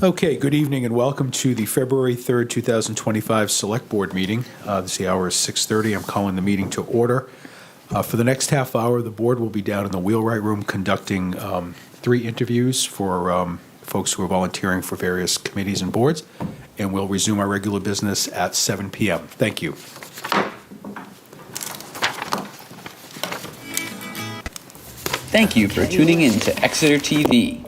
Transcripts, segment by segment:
Okay, good evening and welcome to the February 3rd, 2025 Select Board meeting. The hour is 6:30. I'm calling the meeting to order. For the next half hour, the board will be down in the wheelwright room conducting 3 interviews for folks who are volunteering for various committees and boards, and we'll resume our regular business at 7 p.m. Thank you. Thank you for tuning in to Exeter TV.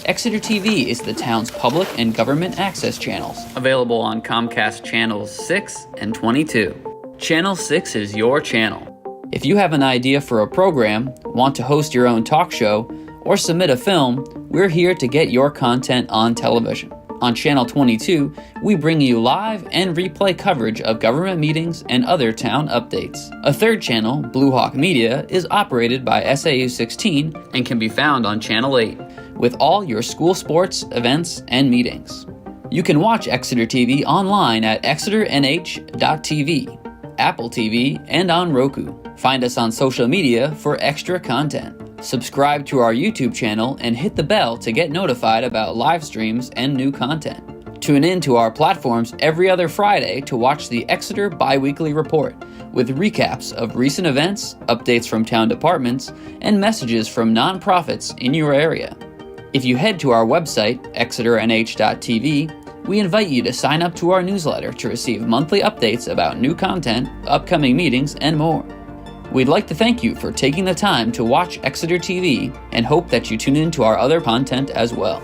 Exeter TV is the town's public and government access channels, available on Comcast Channels 6 and 22. Channel 6 is your channel. If you have an idea for a program, want to host your own talk show, or submit a film, we're here to get your content on television. On Channel 22, we bring you live and replay coverage of government meetings and other town updates. A third channel, Blue Hawk Media, is operated by SAU 16 and can be found on Channel 8, with all your school sports, events, and meetings. You can watch Exeter TV online at exeternh.tv, Apple TV, and on Roku. Find us on social media for extra content. Subscribe to our YouTube channel and hit the bell to get notified about live streams and new content. Tune in to our platforms every other Friday to watch the Exeter Biweekly Report, with recaps of recent events, updates from town departments, and messages from nonprofits in your area. If you head to our website, exeternh.tv, we invite you to sign up to our newsletter to receive monthly updates about new content, upcoming meetings, and more. We'd like to thank you for taking the time to watch Exeter TV and hope that you tune in to our other content as well.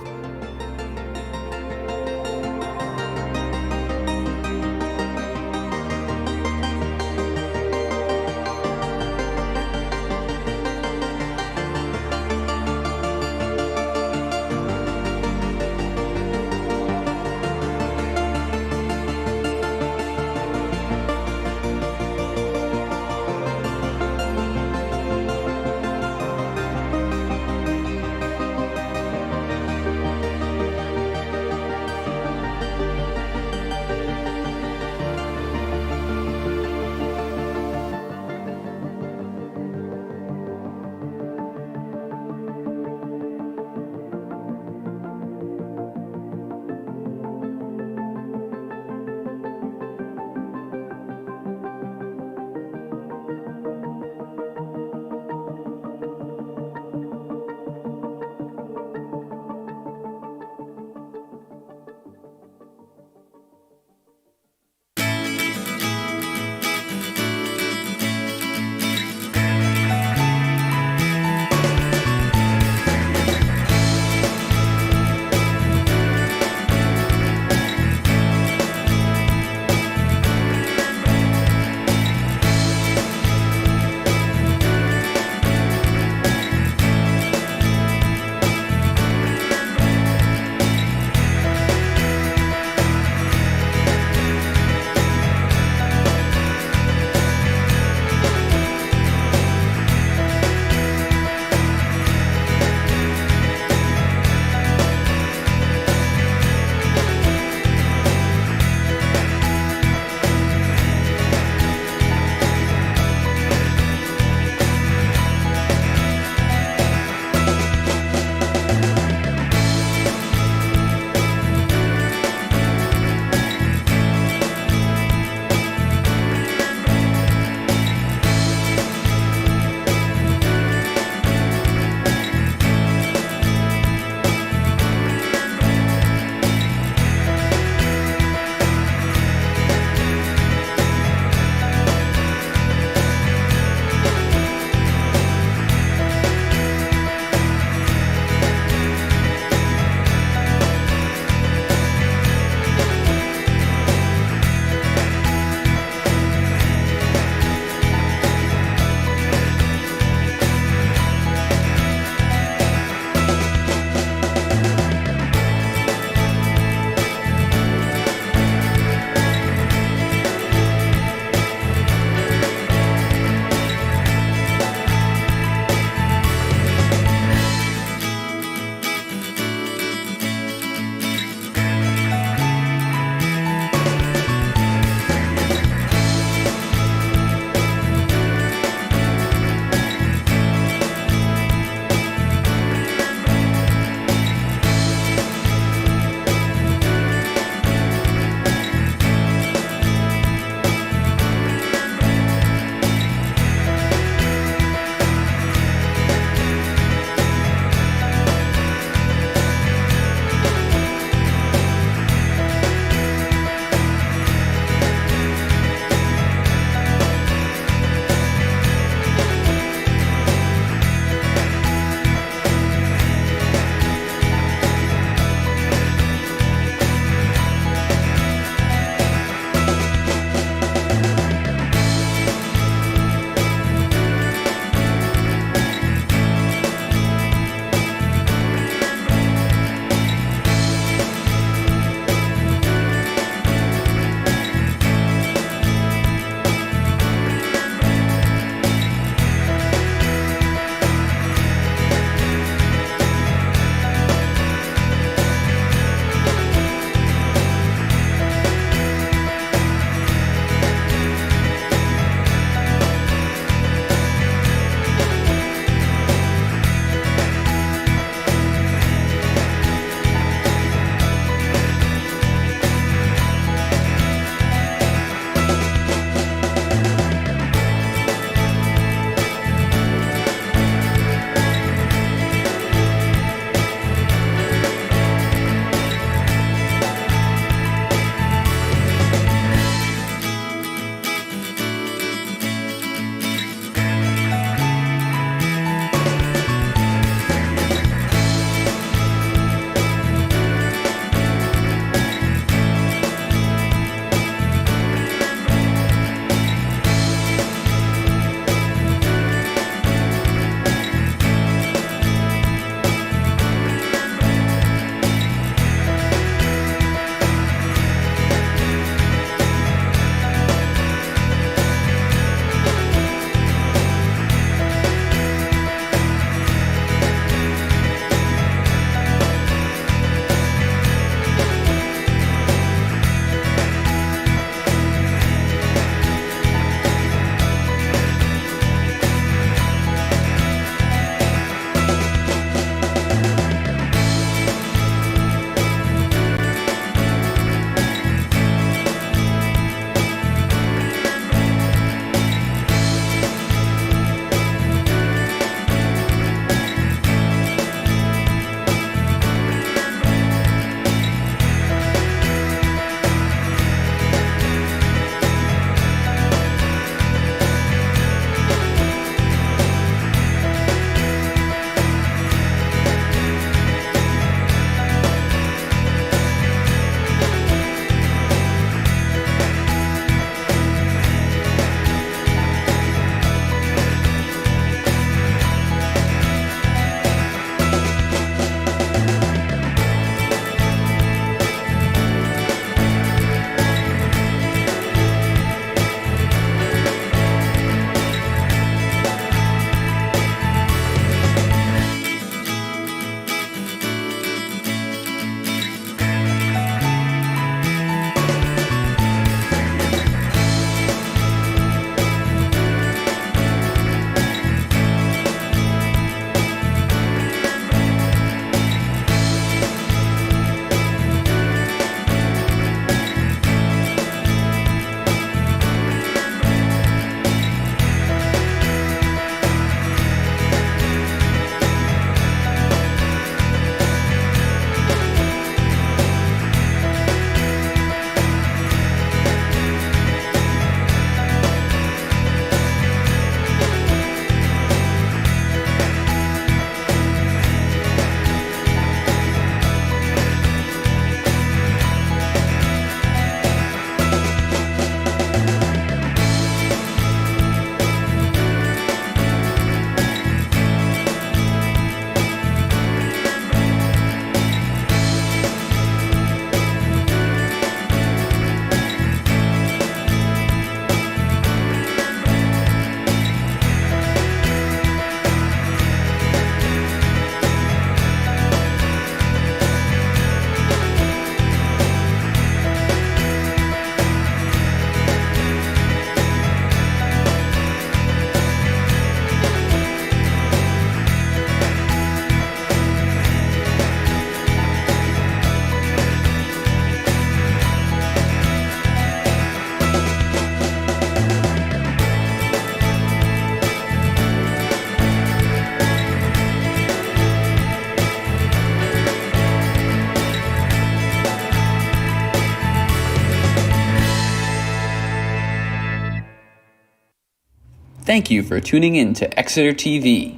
Thank you for tuning in to Exeter TV.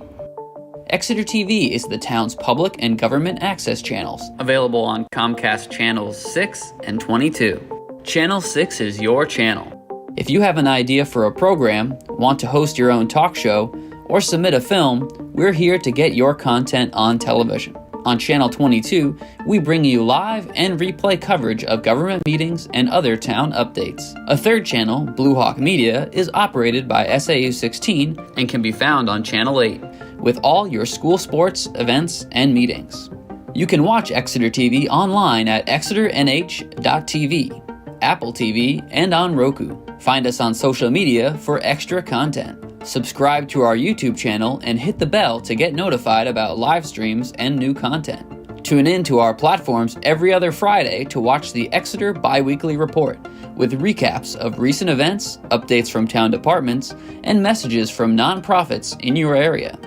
Exeter TV is the town's public and government access channels, available on Comcast Channels 6 and 22. Channel 6 is your channel. If you have an idea for a program, want to host your own talk show, or submit a film, we're here to get your content on television. On Channel 22, we bring you live and replay coverage of government meetings and other town updates. A third channel, Blue Hawk Media, is operated by SAU 16 and can be found on Channel 8, with all your school sports, events, and meetings. You can watch Exeter TV online at exeternh.tv, Apple TV, and on Roku. Find us on social media for extra content. Subscribe to our YouTube channel and hit the bell to get notified about live streams and new content. Tune in to our platforms every other Friday to watch the Exeter Biweekly Report, with recaps of recent events, updates from town departments, and messages from nonprofits in your area.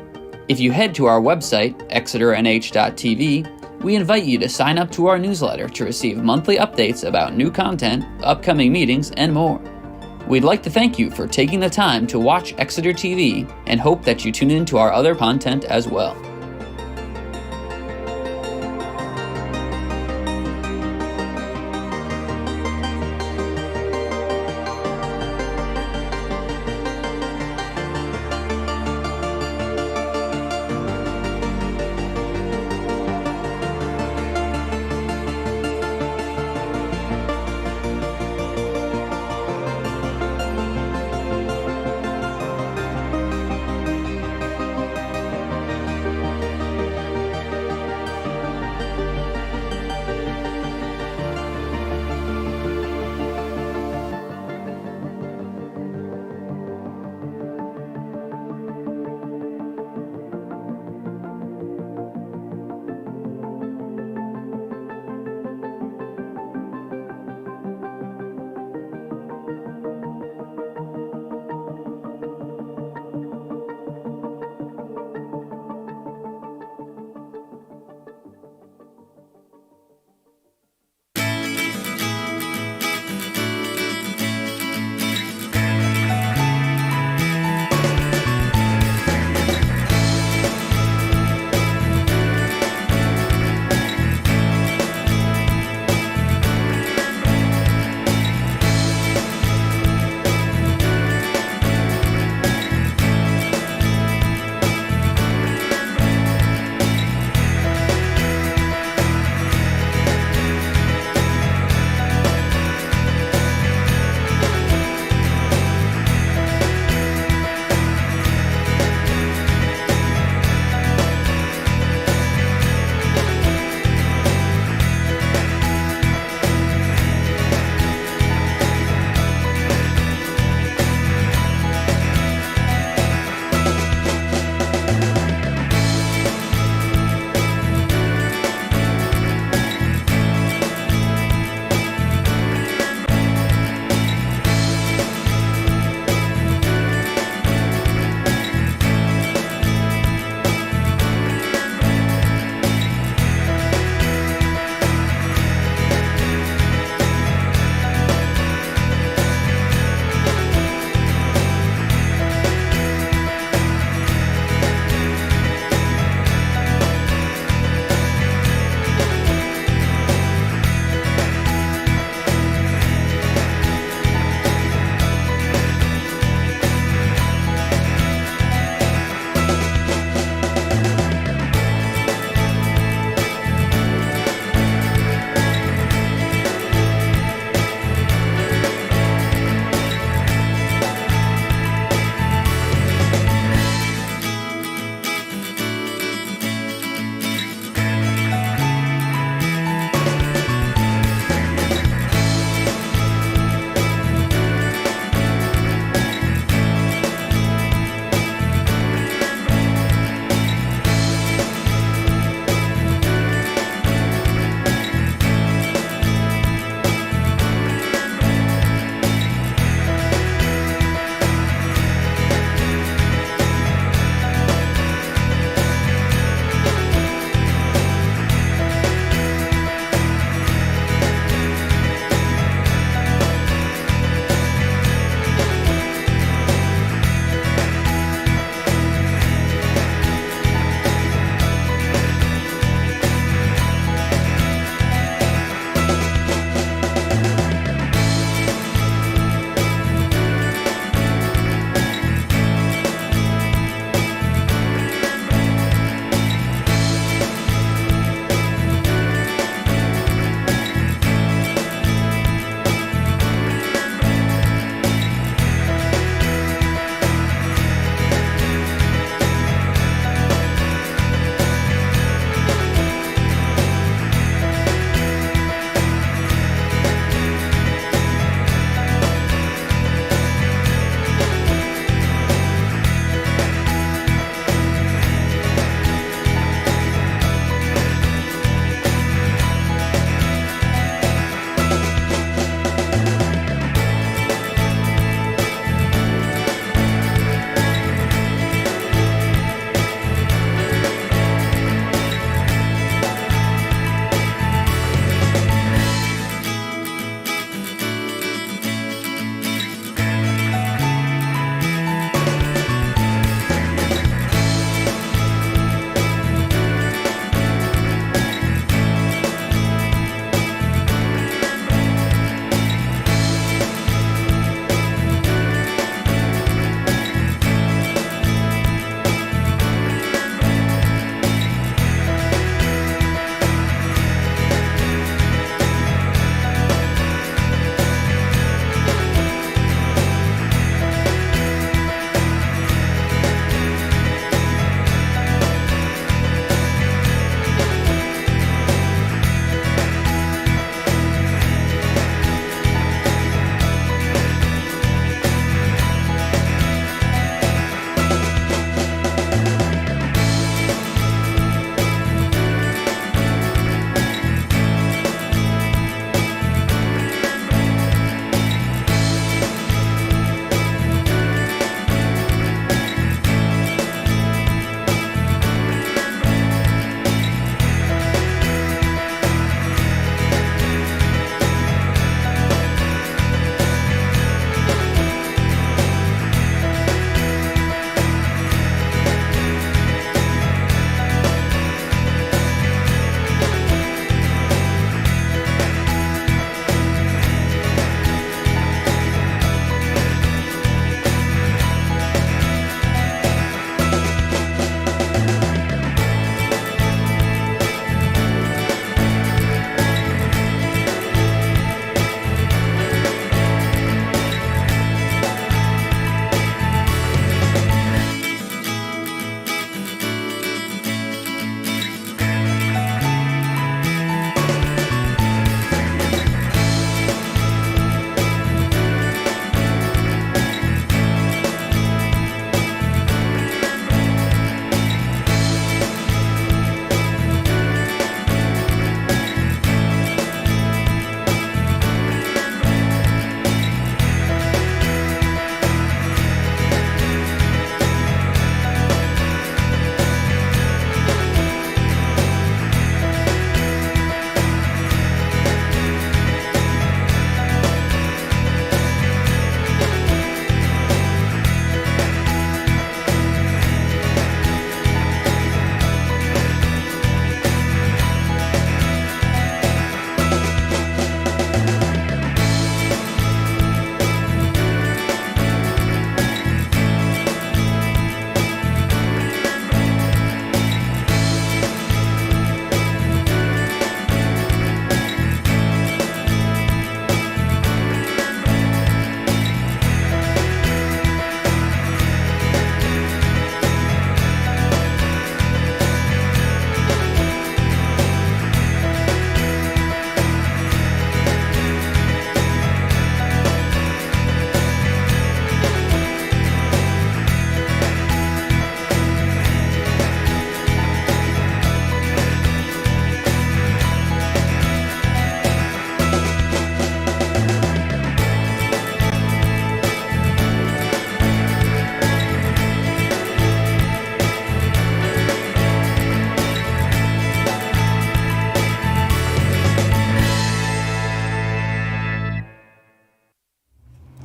If you head to our website, exeternh.tv, we invite you to sign up to our newsletter to receive monthly updates about new content, upcoming meetings, and more. We'd like to thank you for taking the time to watch Exeter TV and hope that you tune in to our other content as well.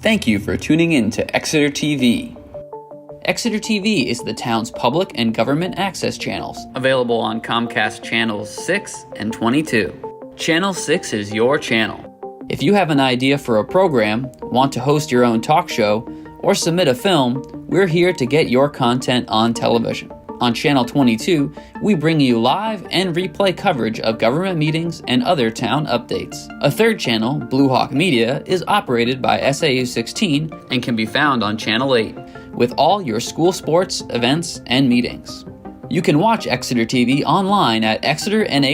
Thank you for tuning in to Exeter TV. Exeter TV is the town's public and government access channels, available on Comcast Channels 6 and 22. Channel 6 is your channel. If you have an idea for a program, want to host your own talk show, or submit a film, we're here to get your content on television. On Channel 22, we bring you live and replay coverage of government meetings and other town updates. A third channel, Blue Hawk Media, is operated by SAU 16 and can be found on Channel 8, with all your school sports, events, and meetings. You can watch Exeter TV online at exeternh.tv,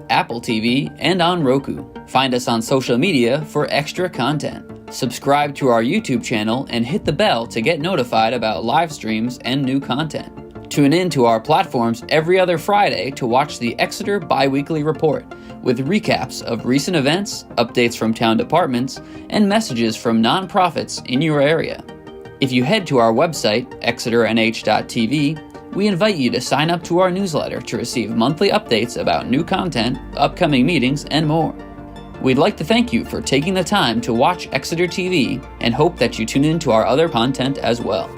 Apple TV, and on Roku. Find us on social media for extra content. Subscribe to our YouTube channel and hit the bell to get notified about live streams and new content. Tune in to our platforms every other Friday to watch the Exeter Bi-Weekly Report, with recaps of recent events, updates from town departments, and messages from nonprofits in your area. If you head to our website, exeternh.tv, we invite you to sign up to our newsletter to receive monthly updates about new content, upcoming meetings, and more. We'd like to thank you for taking the time to watch Exeter TV and hope that you tune in to our other content as well.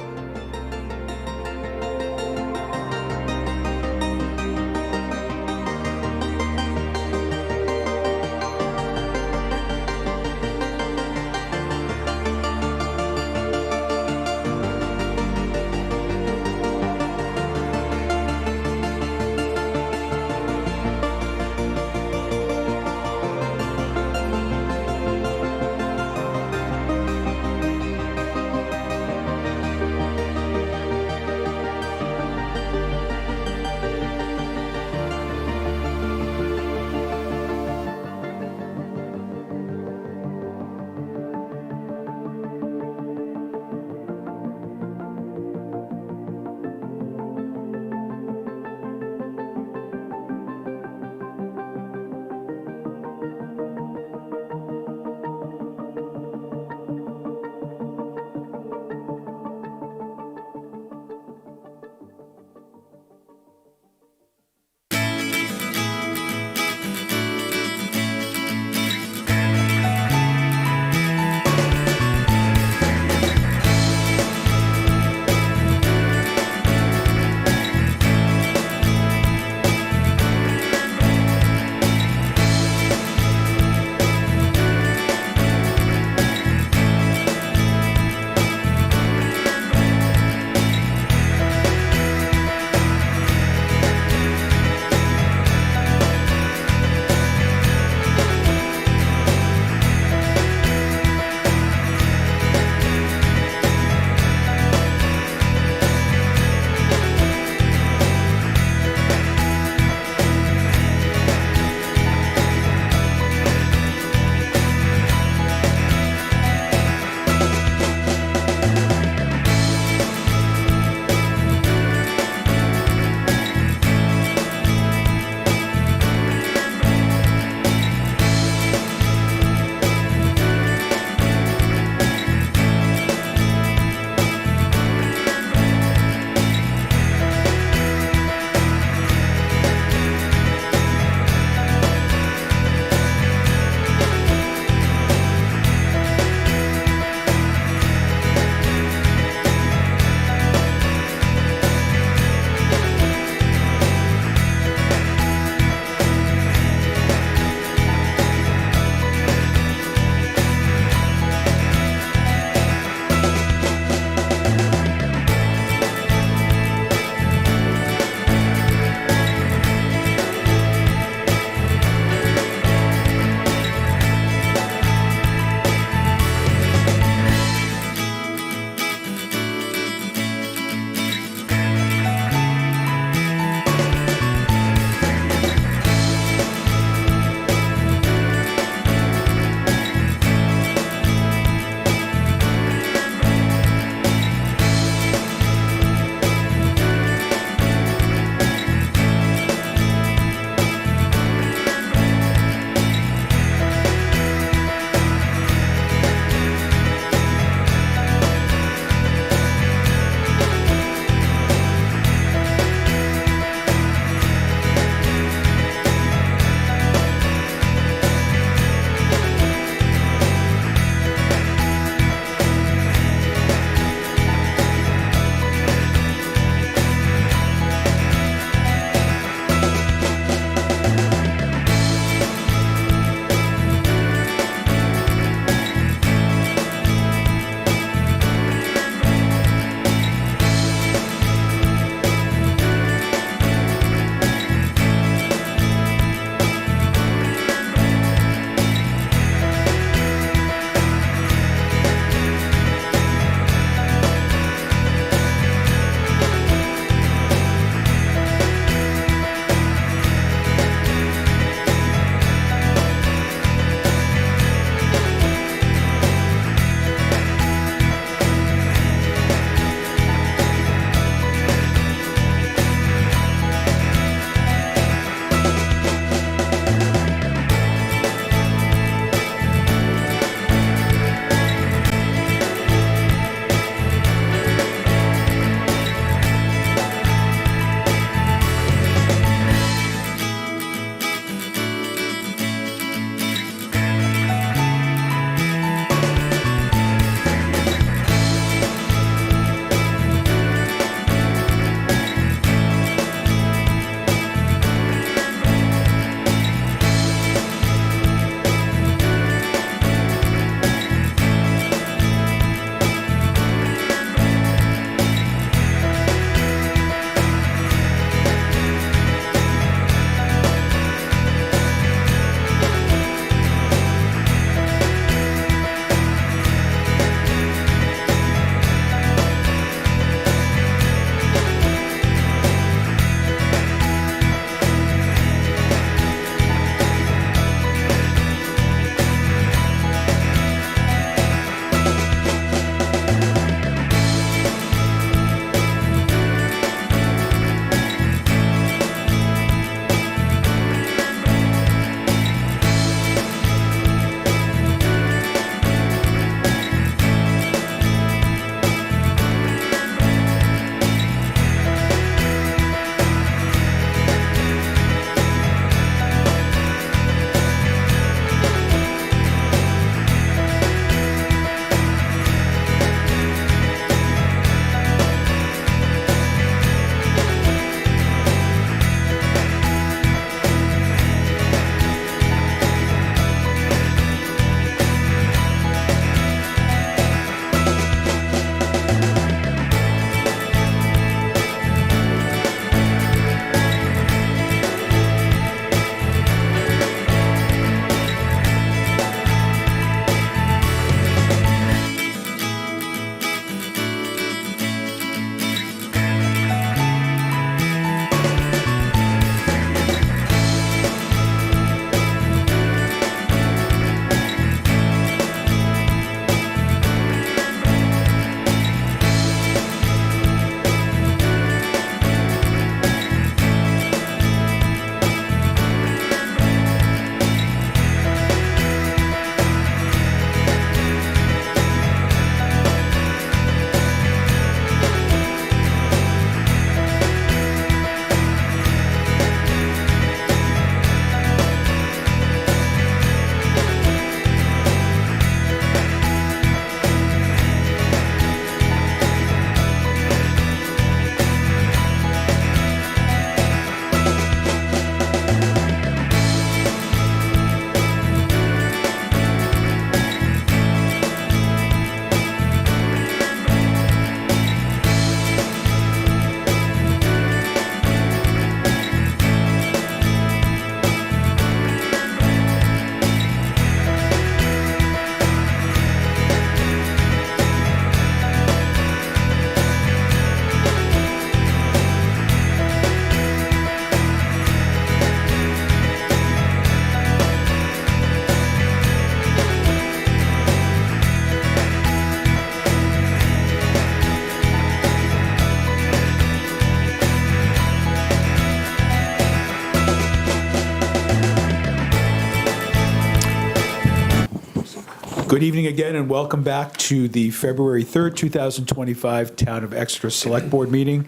Good evening again, and welcome back to the February 3rd, 2025 Town of Exeter Select Board meeting.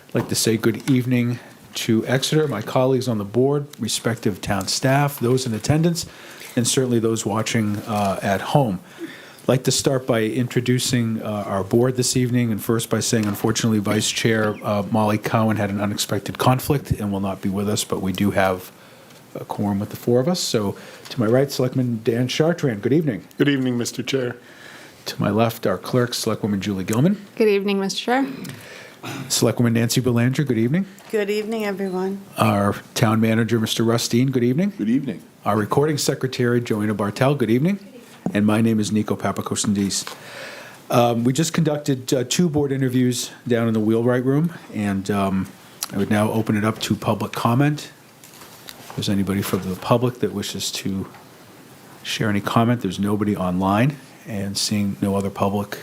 I'd like to say good evening to Exeter, my colleagues on the board, respective town staff, those in attendance, and certainly those watching at home. I'd like to start by introducing our board this evening, and first by saying, unfortunately, Vice Chair Molly Cowan had an unexpected conflict and will not be with us, but we do have a quorum with the four of us. So to my right, Selectman Dan Chartrand, good evening. Good evening, Mr. Chair. To my left, our clerk, Selectwoman Julie Gilman. Good evening, Mr. Chair. Selectwoman Nancy Belanger, good evening. Good evening, everyone. Our town manager, Mr. Russ Dean, good evening. Good evening. Our recording secretary, Joanna Bartel, good evening. And my name is Nico Papakosendis. We just conducted 2 board interviews down in the Wheelwright Room, and I would now open it up to public comment. If there's anybody from the public that wishes to share any comment, there's nobody online, and seeing no other public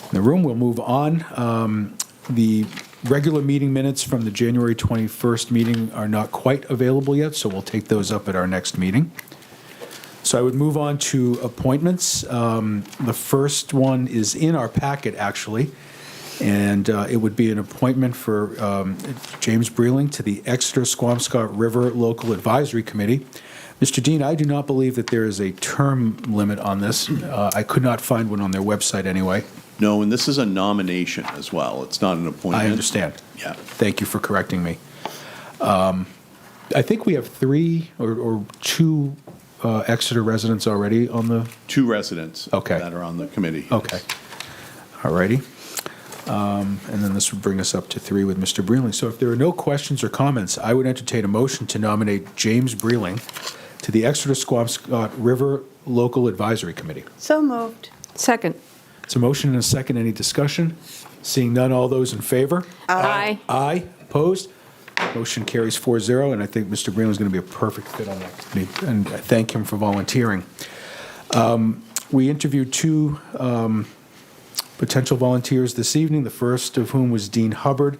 in the room, we'll move on. The regular meeting minutes from the January 21st meeting are not quite available yet, so we'll take those up at our next meeting. So I would move on to appointments. The first one is in our packet, actually, and it would be an appointment for James Breeling to the Exeter Squamscott River Local Advisory Committee. Mr. Dean, I do not believe that there is a term limit on this. I could not find one on their website anyway. No, and this is a nomination as well. It's not an appointment. I understand. Yeah. Thank you for correcting me. I think we have 3 or 2 Exeter residents already on the... 2 residents Okay. that are on the committee. Okay. All righty. And then this would bring us up to 3 with Mr. Breeling. So if there are no questions or comments, I would entertain a motion to nominate James Breeling to the Exeter Squamscott River Local Advisory Committee. So moved. Second. It's a motion and a second. Any discussion? Seeing none, all those in favor? Aye. Aye. Opposed? Motion carries 4-0, and I think Mr. Breeling is going to be a perfect fit on that committee, and I thank him for volunteering. We interviewed 2 potential volunteers this evening, the first of whom was Dean Hubbard,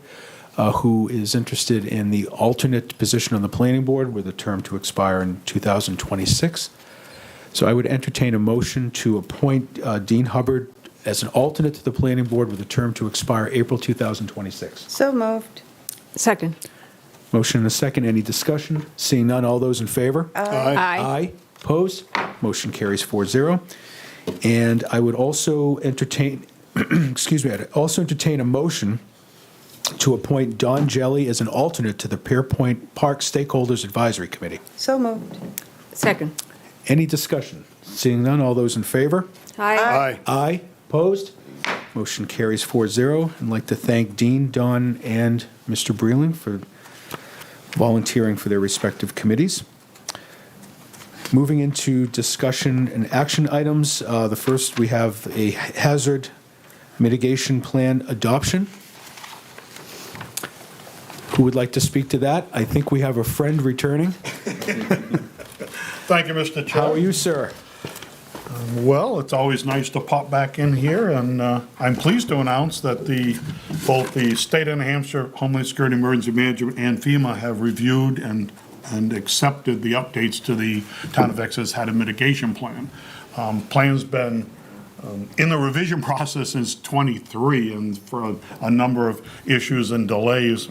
who is interested in the alternate position on the planning board with a term to expire in 2026. So I would entertain a motion to appoint Dean Hubbard as an alternate to the planning board with a term to expire April 2026. So moved. Second. Motion and a second. Any discussion? Seeing none, all those in favor? Aye. Opposed? Motion carries 4-0. And I would also entertain, I'd also entertain a motion to appoint Don Jelly as an alternate to the Pearpoint Park Stakeholders Advisory Committee. So moved. Second. Any discussion? Seeing none, all those in favor? Aye. Aye. Opposed? Motion carries 4-0. I'd like to thank Dean, Don, and Mr. Breeling for volunteering for their respective committees. Moving into discussion and action items, the first we have a hazard mitigation plan adoption. Who would like to speak to that? I think we have a friend returning. Thank you, Mr. Chair. How are you, sir? Well, it's always nice to pop back in here, and I'm pleased to announce that both the State of New Hampshire Homeland Security Emergency Management and FEMA have reviewed and accepted the updates to the Town of Exeter's hazard mitigation plan. Plan's been in the revision process since '23, and for a number of issues and delays,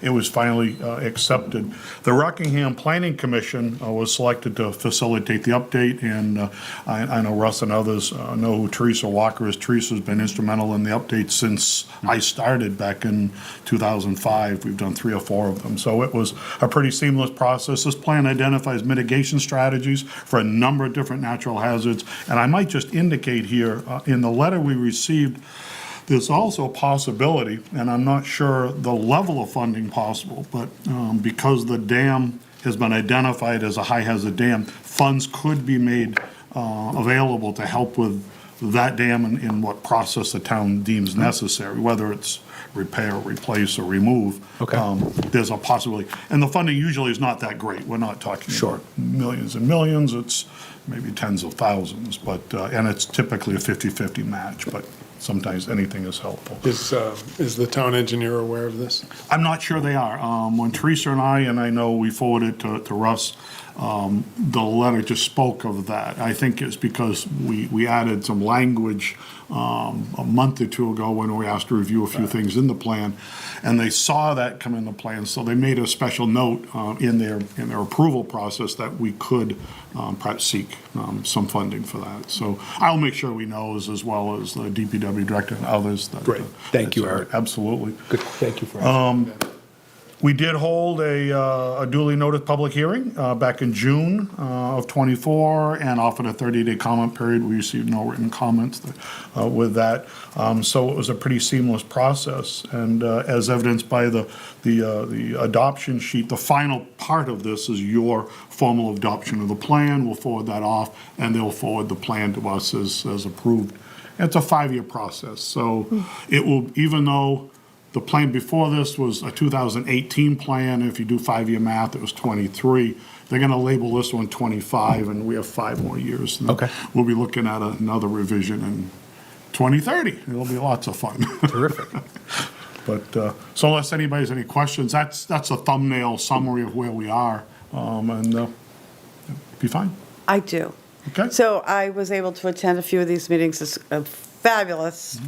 it was finally accepted. The Rockingham Planning Commission was selected to facilitate the update, and I know Russ and others know who Teresa Walker is. Teresa's been instrumental in the update since I started back in 2005. We've done 3 or 4 of them, so it was a pretty seamless process. This plan identifies mitigation strategies for a number of different natural hazards, and I might just indicate here, in the letter we received, there's also a possibility, and I'm not sure the level of funding possible, but because the dam has been identified as a high hazard dam, funds could be made available to help with that dam in what process the town deems necessary, whether it's repair, replace, or remove. Okay. There's a possibility. And the funding usually is not that great. We're not talking Sure. about millions and millions. It's maybe tens of thousands, but and it's typically a 50-50 match, but sometimes anything is helpful. Is the town engineer aware of this? I'm not sure they are. When Teresa and I know we forwarded to Russ, the letter just spoke of that. I think it's because we added some language a month or two ago when we asked to review a few things in the plan, and they saw that come in the plan, so they made a special note in their approval process that we could perhaps seek some funding for that. So I'll make sure we know, as well as the DPW director and others. That, Great. Thank you, that's, Eric. Absolutely. Good, thank you for answering that. We did hold a duly noticed public hearing back in June of ¡24 and offered a 30-day comment period. We received no written comments with that. So it was a pretty seamless process. And as evidenced by the adoption sheet, the final part of this is your formal adoption of the plan. We'll forward that off, and they'll forward the plan to us as approved. It's a 5-year process. So it will, even though the plan before this was a 2018 plan. If you do 5-year math, it was 23. They're going to label this one 25, and we have 5 more years. And Okay. We'll be looking at another revision in 2030. It'll be lots of fun. Terrific. But so unless anybody has any questions, that's a thumbnail summary of where we are, and be fine. I do. Okay. So I was able to attend a few of these meetings. It's a fabulous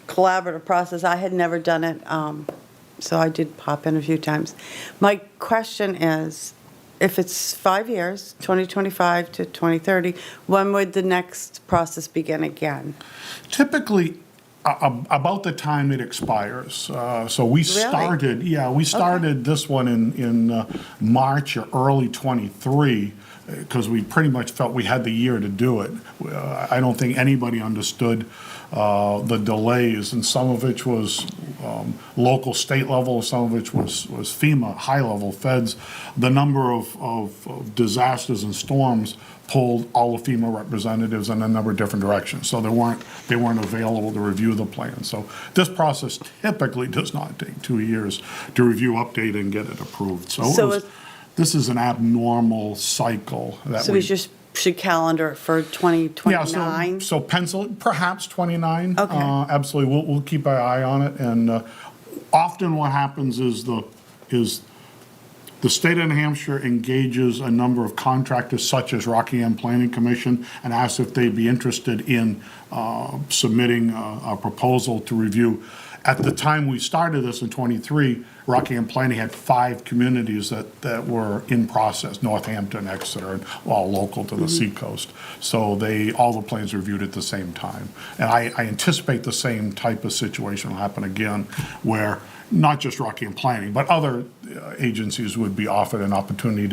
collaborative process. I had never done it, so I did pop in a few times. My question is, if it's 5 years, 2025 to 2030, when would the next process begin again? Typically, about the time it expires. So we started, we started this one in March or early '23, because we pretty much felt we had the year to do it. I don't think anybody understood the delays, and some of which was local, state level, some of which was FEMA, high-level feds. The number of disasters and storms pulled all the FEMA representatives in a number of different directions, so they weren't available to review the plan. So this process typically does not take 2 years to review, update, and get it approved. So this is an abnormal cycle that So we just should calendar it for 2029? Yeah, so pencil, perhaps 29. Okay. Absolutely, we'll keep our eye on it, and often what happens is the state of New Hampshire engages a number of contractors, such as Rockingham Planning Commission, and asks if they'd be interested in submitting a proposal to review. At the time we started this in '23, Rockingham Planning had 5 communities that were in process: Northampton, Exeter, and all local to the seacoast. So all the plans were reviewed at the same time. And I anticipate the same type of situation will happen again, where not just Rockingham Planning, but other agencies would be offered an opportunity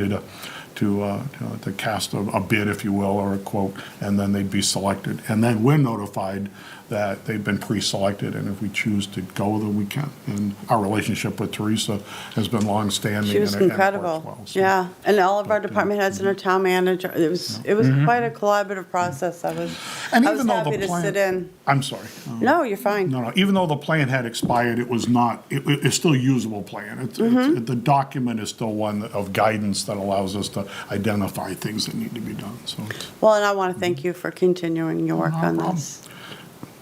to cast a bid, if you will, or a quote, and then they'd be selected. And then we're notified that they've been pre-selected, and if we choose to go, then we can. And our relationship with Teresa has been long-standing. She was and it incredible. works well, so. Yeah, and all of our department heads and our town manager, it was quite a collaborative process. I was happy to sit in. I'm sorry. No, you're fine. No, even though the plan had expired, it was not, it's still a usable plan. The document is still one of guidance that allows us to identify things that need to be done, so. Well, and I want to thank you for continuing your work No on problem. this.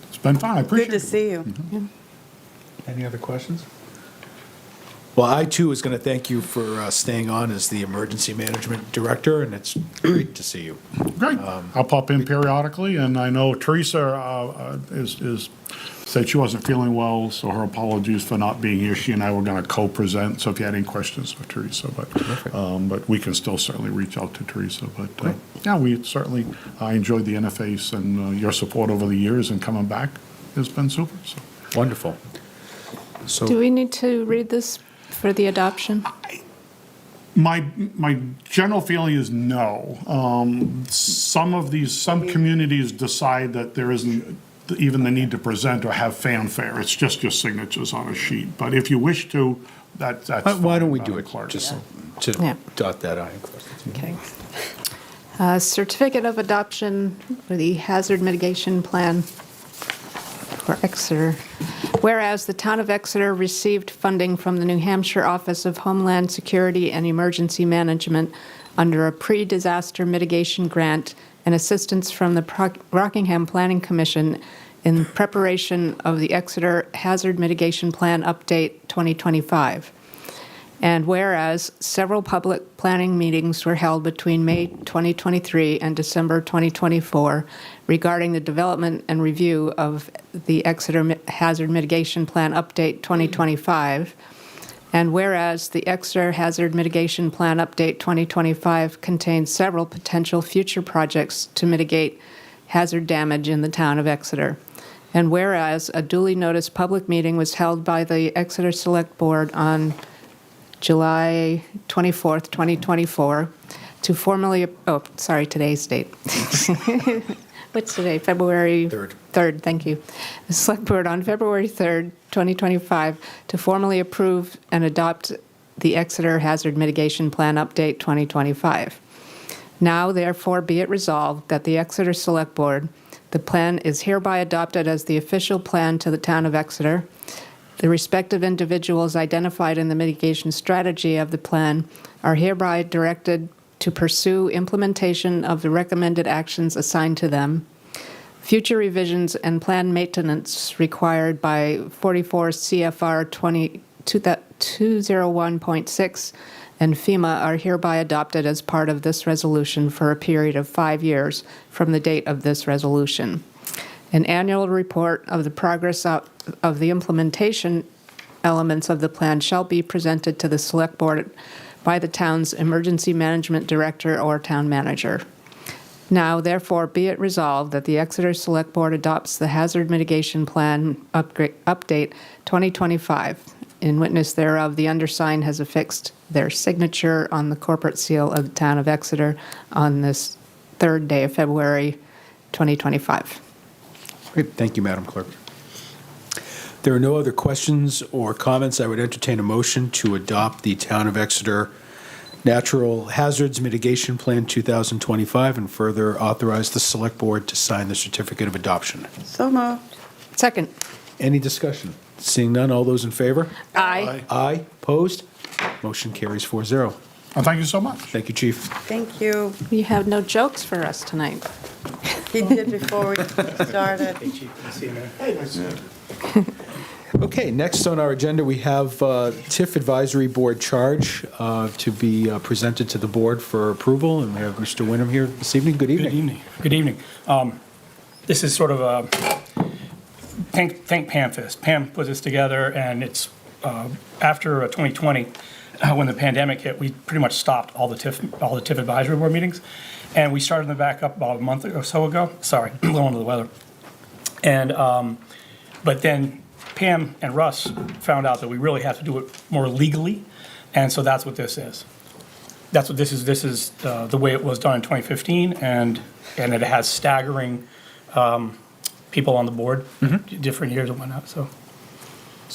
It's been fun, I appreciate it. Good to see you. Any other questions? Well, I too is going to thank you for staying on as the Emergency Management Director, and it's great to see you. Great. I'll pop in periodically, and I know Teresa said she wasn't feeling well, so her apologies for not being here. She and I were going to co-present, so if you had any questions for Teresa, but we can still certainly reach out to Teresa. But yeah, we certainly enjoyed the interface, and your support over the years and coming back has been super. So. Wonderful. So, Do we need to read this for the adoption? My general feeling is no. Some communities decide that there isn't even the need to present or have fanfare. It's just your signatures on a sheet. But if you wish to, that's why fine, don't we Madam do it, Clerk. just to Yeah. dot that I. Okay. Certificate of adoption for the hazard mitigation plan for Exeter. Whereas the town of Exeter received funding from the New Hampshire Office of Homeland Security and Emergency Management under a pre-disaster mitigation grant and assistance from the Rockingham Planning Commission in preparation of the Exeter Hazard Mitigation Plan Update 2025. And whereas several public planning meetings were held between May 2023 and December 2024 regarding the development and review of the Exeter Hazard Mitigation Plan Update 2025, and whereas the Exeter Hazard Mitigation Plan Update 2025 contains several potential future projects to mitigate hazard damage in the town of Exeter, and whereas a duly noticed public meeting was held by the Exeter Select Board on July 24th, 2024, to formally, today's date. What's today? February 3rd, thank you. The Select Board on February 3rd, 2025, to formally approve and adopt the Exeter Hazard Mitigation Plan Update 2025. Now, therefore, be it resolved that the Exeter Select Board, the plan is hereby adopted as the official plan to the town of Exeter. The respective individuals identified in the mitigation strategy of the plan are hereby directed to pursue implementation of the recommended actions assigned to them. Future revisions and plan maintenance required by 44 CFR 201.6 and FEMA are hereby adopted as part of this resolution for a period of 5 years from the date of this resolution. An annual report of the progress of the implementation elements of the plan shall be presented to the Select Board by the town's emergency management director or town manager. Now, therefore, be it resolved that the Exeter Select Board adopts the Hazard Mitigation Plan Update 2025. In witness thereof, the undersigned has affixed their signature on the corporate seal of the town of Exeter on this 3rd day of February 2025. Great, thank you, Madam Clerk. There are no other questions or comments. I would entertain a motion to adopt the Town of Exeter Natural Hazards Mitigation Plan 2025 and further authorize the Select Board to sign the certificate of adoption. So moved. Second. Any discussion? Seeing none, all those in favor? Aye. Aye. Opposed? Motion carries 4-0. Well, thank you so much. Thank you, Chief. Thank you. You have no jokes for us tonight. He did before we started. Okay, next on our agenda, we have TIF Advisory Board charge to be presented to the board for approval, and we have Mr. Wyndham here this evening. Good evening. Good evening. This is sort of a, thank Pam for this. Pam put this together, and it's after 2020, when the pandemic hit, we pretty much stopped all the TIF Advisory Board meetings, and we started them back up about a month or so ago. Sorry, a little under the weather. And, but then Pam and Russ found out that we really have to do it more legally, and so that's what this is. That's what this is. This is the way it was done in 2015, and it has staggering people on the board, different years and whatnot. So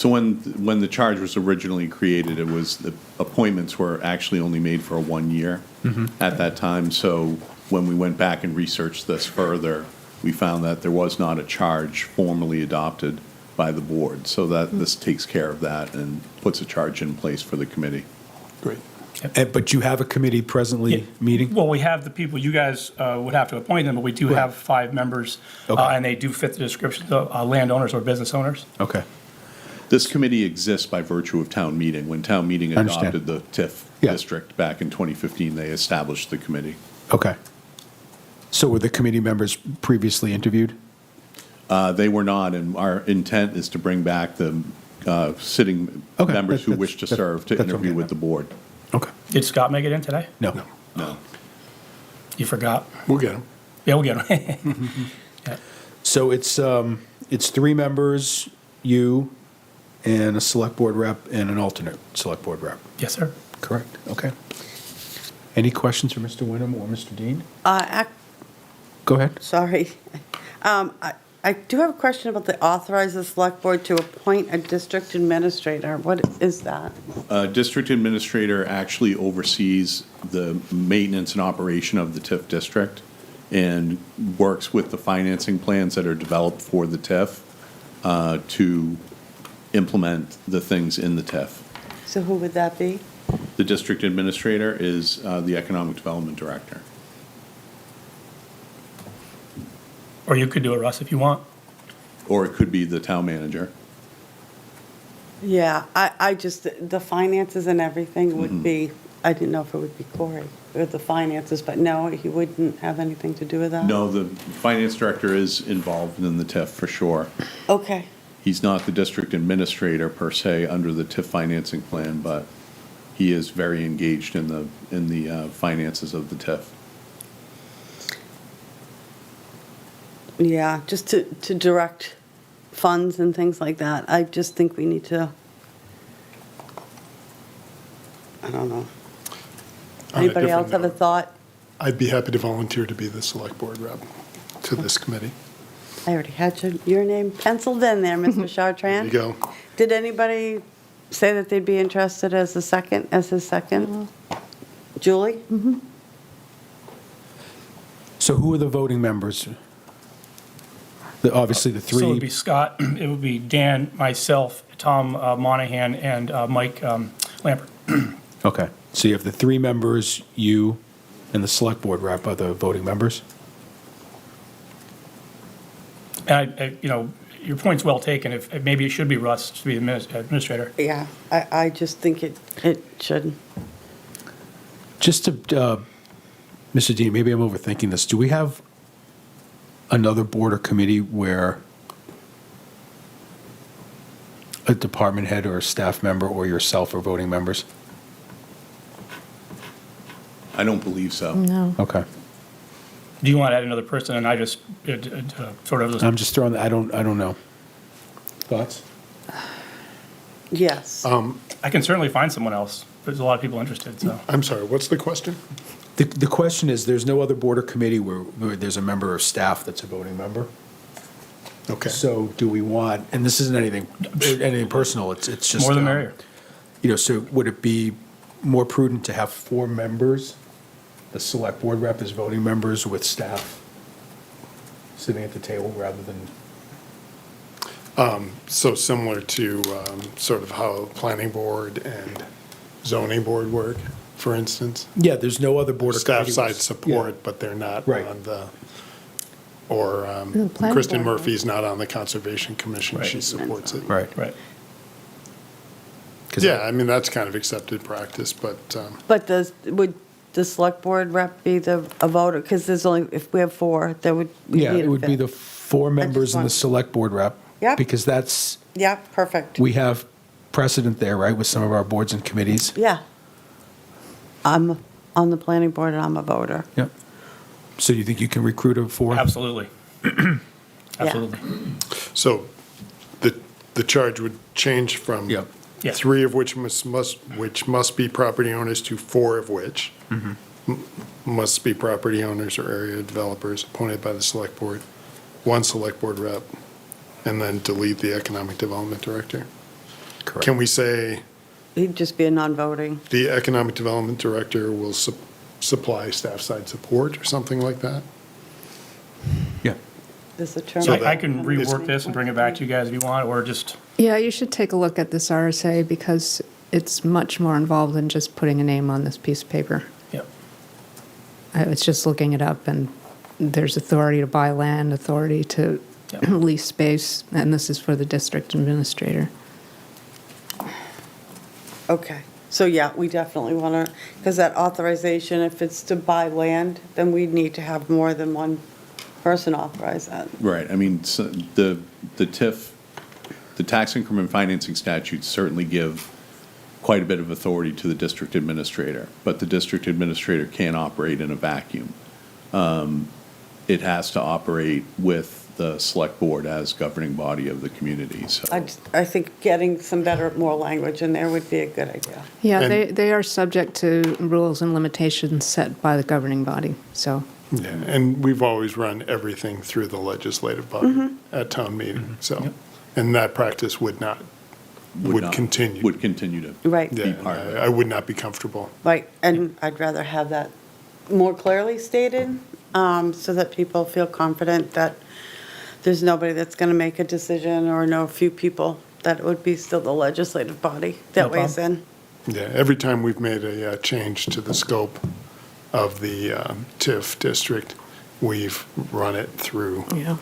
when the charge was originally created, it was the appointments were actually only made for 1 year at that time. So when we went back and researched this further, we found that there was not a charge formally adopted by the board. So that this takes care of that and puts a charge in place for the committee. Great. But you have a committee presently meeting? Well, we have the people, you guys would have to appoint them, but we do have 5 members, Okay. and they do fit the description of landowners or business owners. Okay. This committee exists by virtue of town meeting. When town meeting Understand. adopted the TIF Yeah. district back in 2015, they established the committee. Okay. So were the committee members previously interviewed? They were not, and our intent is to bring back the sitting Okay. members who That's- wish to serve to that's okay. interview with the board. Okay. Did Scott make it in today? No. No. You forgot. We'll get him. Yeah, we'll get him. So it's 3 members, you, and a select board rep, and an alternate select board rep. Yes, sir. Correct. Okay. Any questions for Mr. Wyndham or Mr. Dean? Go ahead. Sorry. I do have a question about the authorize the select board to appoint a district administrator. What is that? District administrator actually oversees the maintenance and operation of the TIF district and works with the financing plans that are developed for the TIF to implement the things in the TIF. So who would that be? The district administrator is the economic development director. Or you could do it, Russ, if you want. Or it could be the town manager. Yeah, I just, the finances and everything would be, I didn't know if it would be Corey with the finances, but no, he wouldn't have anything to do with that? No, the finance director is involved in the TIF for sure. Okay, He's not the district administrator per se under the TIF financing plan, but he is very engaged in the finances of the TIF. yeah, just to direct funds and things like that. I just think we need to, I don't know. On a Anybody else different have a note, thought? I'd be happy to volunteer to be the select board rep to this committee. I already had your name penciled in there, Mr. Chartrand. There you go. Did anybody say that they'd be interested as his second? Julie? So who are the voting members? Obviously, the So it would be three, Scott, it would be Dan, myself, Tom Monahan, and Mike Lambert. okay. So you have the three members, you, and the select board rep are the voting members? And your point's well taken. If maybe it should be Russ to be the administrator. Yeah, I just think it should. Just to, Mr. Dean, maybe I'm overthinking this. Do we have another board or committee where a department head or a staff member or yourself are voting members? I don't believe so. No. Okay. Do you want to add another person? And I just sort of. I'm just throwing, I don't know. Thoughts? Yes. I can certainly find someone else. There's a lot of people interested, so. I'm sorry, what's the question? The question is, there's no other board or committee where there's a member of staff that's a voting member? Okay. So do we want, and this isn't anything personal, it's just. More the merrier. So would it be more prudent to have four members, the select board rep as voting members with staff sitting at the table rather than? So similar to sort of how planning board and zoning board work, for instance? Yeah, there's no other board or Staff committee. side Yeah. support, but they're not Right. on or The planning Kristen board, Murphy's not on the Conservation Commission, she Right. supports it. Right. Right. 'Cause Yeah, I mean, that's kind of accepted practice, but But would the select board rep be a voter? Because there's only, if we have four, there would. we Yeah, need it a would be fifth. the four members and the want- select board rep. Yep. Because that's, Yeah, perfect. we have precedent there, right, with some of our boards and committees? Yeah. I'm on the planning board and I'm a voter. Yep. So you think you can recruit a four? Absolutely. Absolutely. so the charge would change from Yep. Yeah. three of which must be property owners to four of which must be property owners or area developers appointed by the select board, one select board rep, and then delete the economic development director. Correct. Can we say He'd just be a non-voting. the economic development director will supply staff side support or something like that? Yeah. Is the term. So I can rework this and bring it back to you guys if you want, or just, Yeah, you should take a look at this RSA because it's much more involved than just putting a name on this piece of paper. yeah. I was just looking it up, and there's authority to buy land, authority to Yeah. lease space, and this is for the district administrator. Okay, so yeah, we definitely want to, because that authorization, if it's to buy land, then we'd need to have more than one person authorize that. Right, I mean, so the TIF, the tax increment financing statutes certainly give quite a bit of authority to the district administrator, but the district administrator can't operate in a vacuum. It has to operate with the select board as governing body of the community, so. I think getting some better, more language in there would be a good idea. Yeah, And- they are subject to rules and limitations set by the governing body, so. Yeah, and we've always run everything through the legislative body at town meeting, so, and that practice would not- continue. Would continue to. Right. Yeah, part of it. I would not be comfortable. Right, and I'd rather have that more clearly stated, so that people feel confident that there's nobody that's going to make a decision, or no few people, that it would be still the legislative body that No weighs in. Yeah, every time we've made a change to the scope of the TIF district, we've run it through Yeah.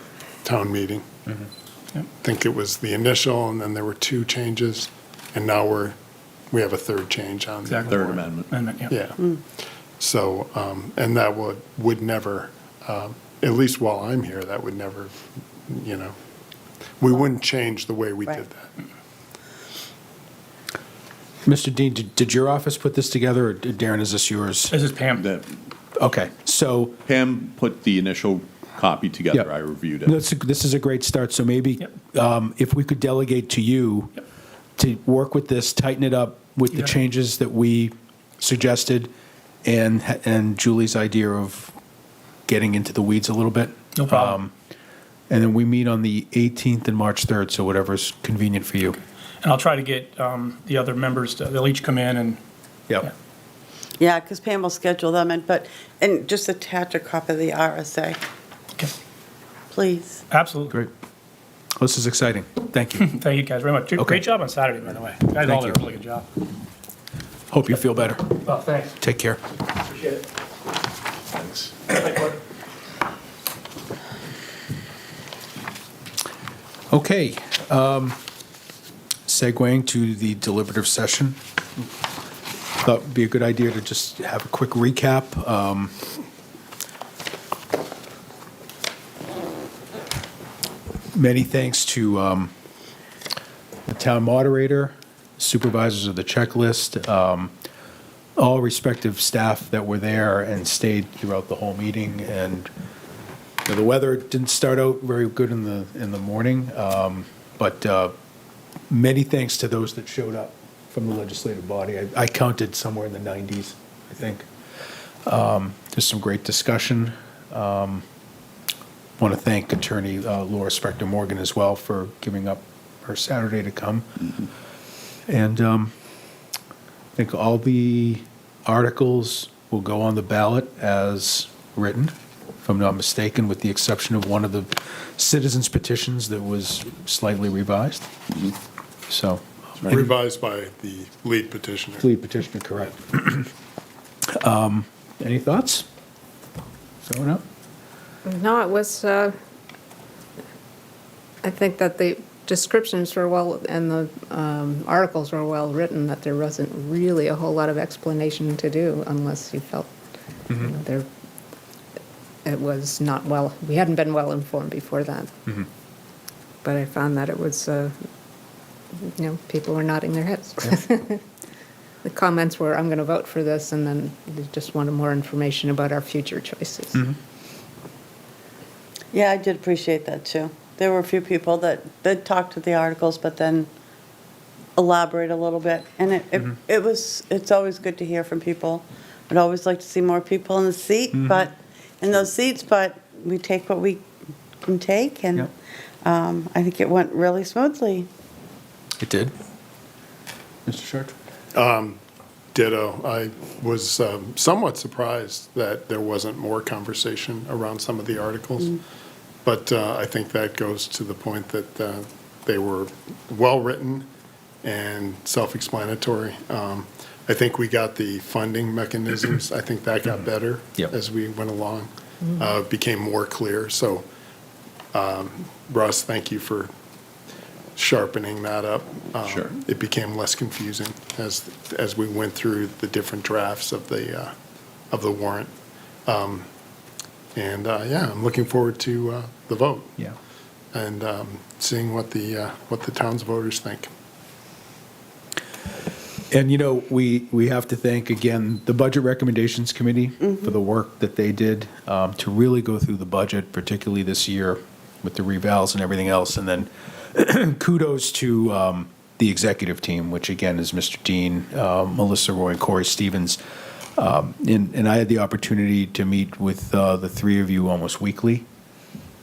town meeting. Yep. I think it was the initial, and then there were two changes And now we have a third change on. Exactly. Third amendment. Yeah. Yeah. So, and that would never, at least while I'm here, that would never, we wouldn't change the way we Right. did that. Mr. Dean, did your office put this together, or Darren, is this yours? This is Pam. Okay, so Pam put the initial copy together. Yeah. I reviewed it. this is a great start, so maybe Yep. if we could delegate to you Yep. to work with this, tighten it up with the Yeah. changes that we suggested, and Julie's idea of getting into the weeds a little bit. No problem. And then we meet on the 18th and March 3rd, so whatever's convenient for you. And I'll try to get the other members, they'll each come in and, Yep. Yeah, because Pam will schedule them, and just attach a copy of the RSA, okay, please. absolutely. Great. Well, this is exciting. Thank you. Thank you guys very much. Okay. Great job on Saturday, by the way. You guys all Thank did a you. really good job. Hope you feel better. Well, thanks. Take care. Appreciate it. Thanks. Thank you. Okay. Segueing to the deliberative session. Thought it'd be a good idea to just have a quick recap. Many thanks to the town moderator, supervisors of the checklist, all respective staff that were there and stayed throughout the whole meeting. And the weather didn't start out very good in the morning, but many thanks to those that showed up from the legislative body. I counted somewhere in the 90s, I think. There's some great discussion. Want to thank Attorney Laura Spector Morgan as well for giving up her Saturday to come. And I think all the articles will go on the ballot as written, if I'm not mistaken, with the exception of one of the citizens' petitions that was slightly revised. So, Revised by the lead petitioner. lead petitioner, correct. Any thoughts? Throwing up? No, it was, I think that the descriptions were well, and the articles were well written, that there wasn't really a whole lot of explanation to do unless you felt there, it was not well, we hadn't been well informed before that. But I found that it was, people were nodding their heads. The comments were, I'm going to vote for this, and then they just wanted more information about our future choices. Yeah, I did appreciate that, too. There were a few people that talked to the articles, but then elaborate a little bit. And it's always good to hear from people. I'd always like to see more people in the seat, but we take what we can take, and Yep. I think it went really smoothly. It did. Mr. Chartres? Ditto. I was somewhat surprised that there wasn't more conversation around some of the articles. But I think that goes to the point that they were well-written and self-explanatory. I think we got the funding mechanisms. I think that got better Yep. as we went along. Became more clear. So, Russ, thank you for sharpening that up. Sure. It became less confusing as we went through the different drafts of the warrant. I'm looking forward to the vote Yeah. and seeing what the town's voters think. And, we have to thank, again, the Budget Recommendations Committee for the work that they did to really go through the budget, particularly this year with the revals and everything else. And then kudos to the executive team, which, again, is Mr. Dean, Melissa Roy, and Corey Stevens. And I had the opportunity to meet with the three of you almost weekly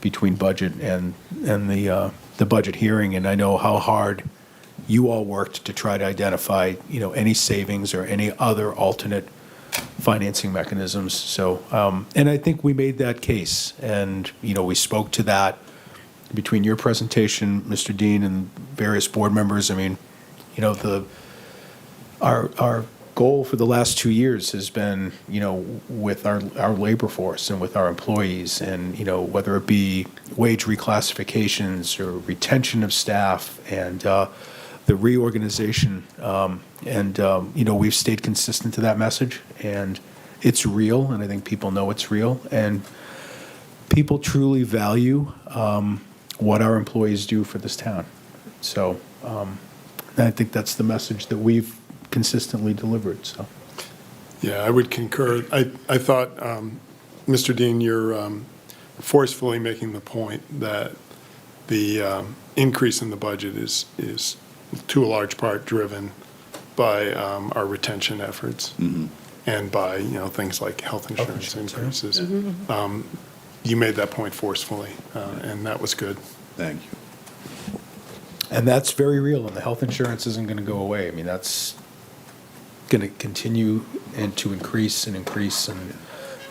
between budget and the budget hearing, and I know how hard you all worked to try to identify, any savings or any other alternate financing mechanisms. So, and I think we made that case, and, we spoke to that between your presentation, Mr. Dean, and various board members. I mean, our goal for the last 2 years has been, with our labor force and with our employees, and, whether it be wage reclassifications or retention of staff and the reorganization. We've stayed consistent to that message, and it's real, and I think people know it's real. And people truly value what our employees do for this town. So I think that's the message that we've consistently delivered, so. Yeah, I would concur. I thought, Mr. Dean, you're forcefully making the point that the increase in the budget is to a large part driven by our retention efforts and by, things like health insurance increases. You made that point forcefully, and that was good. Thank you. And that's very real, and the health insurance isn't going to go away. I mean, that's going to continue and to increase and increase. And,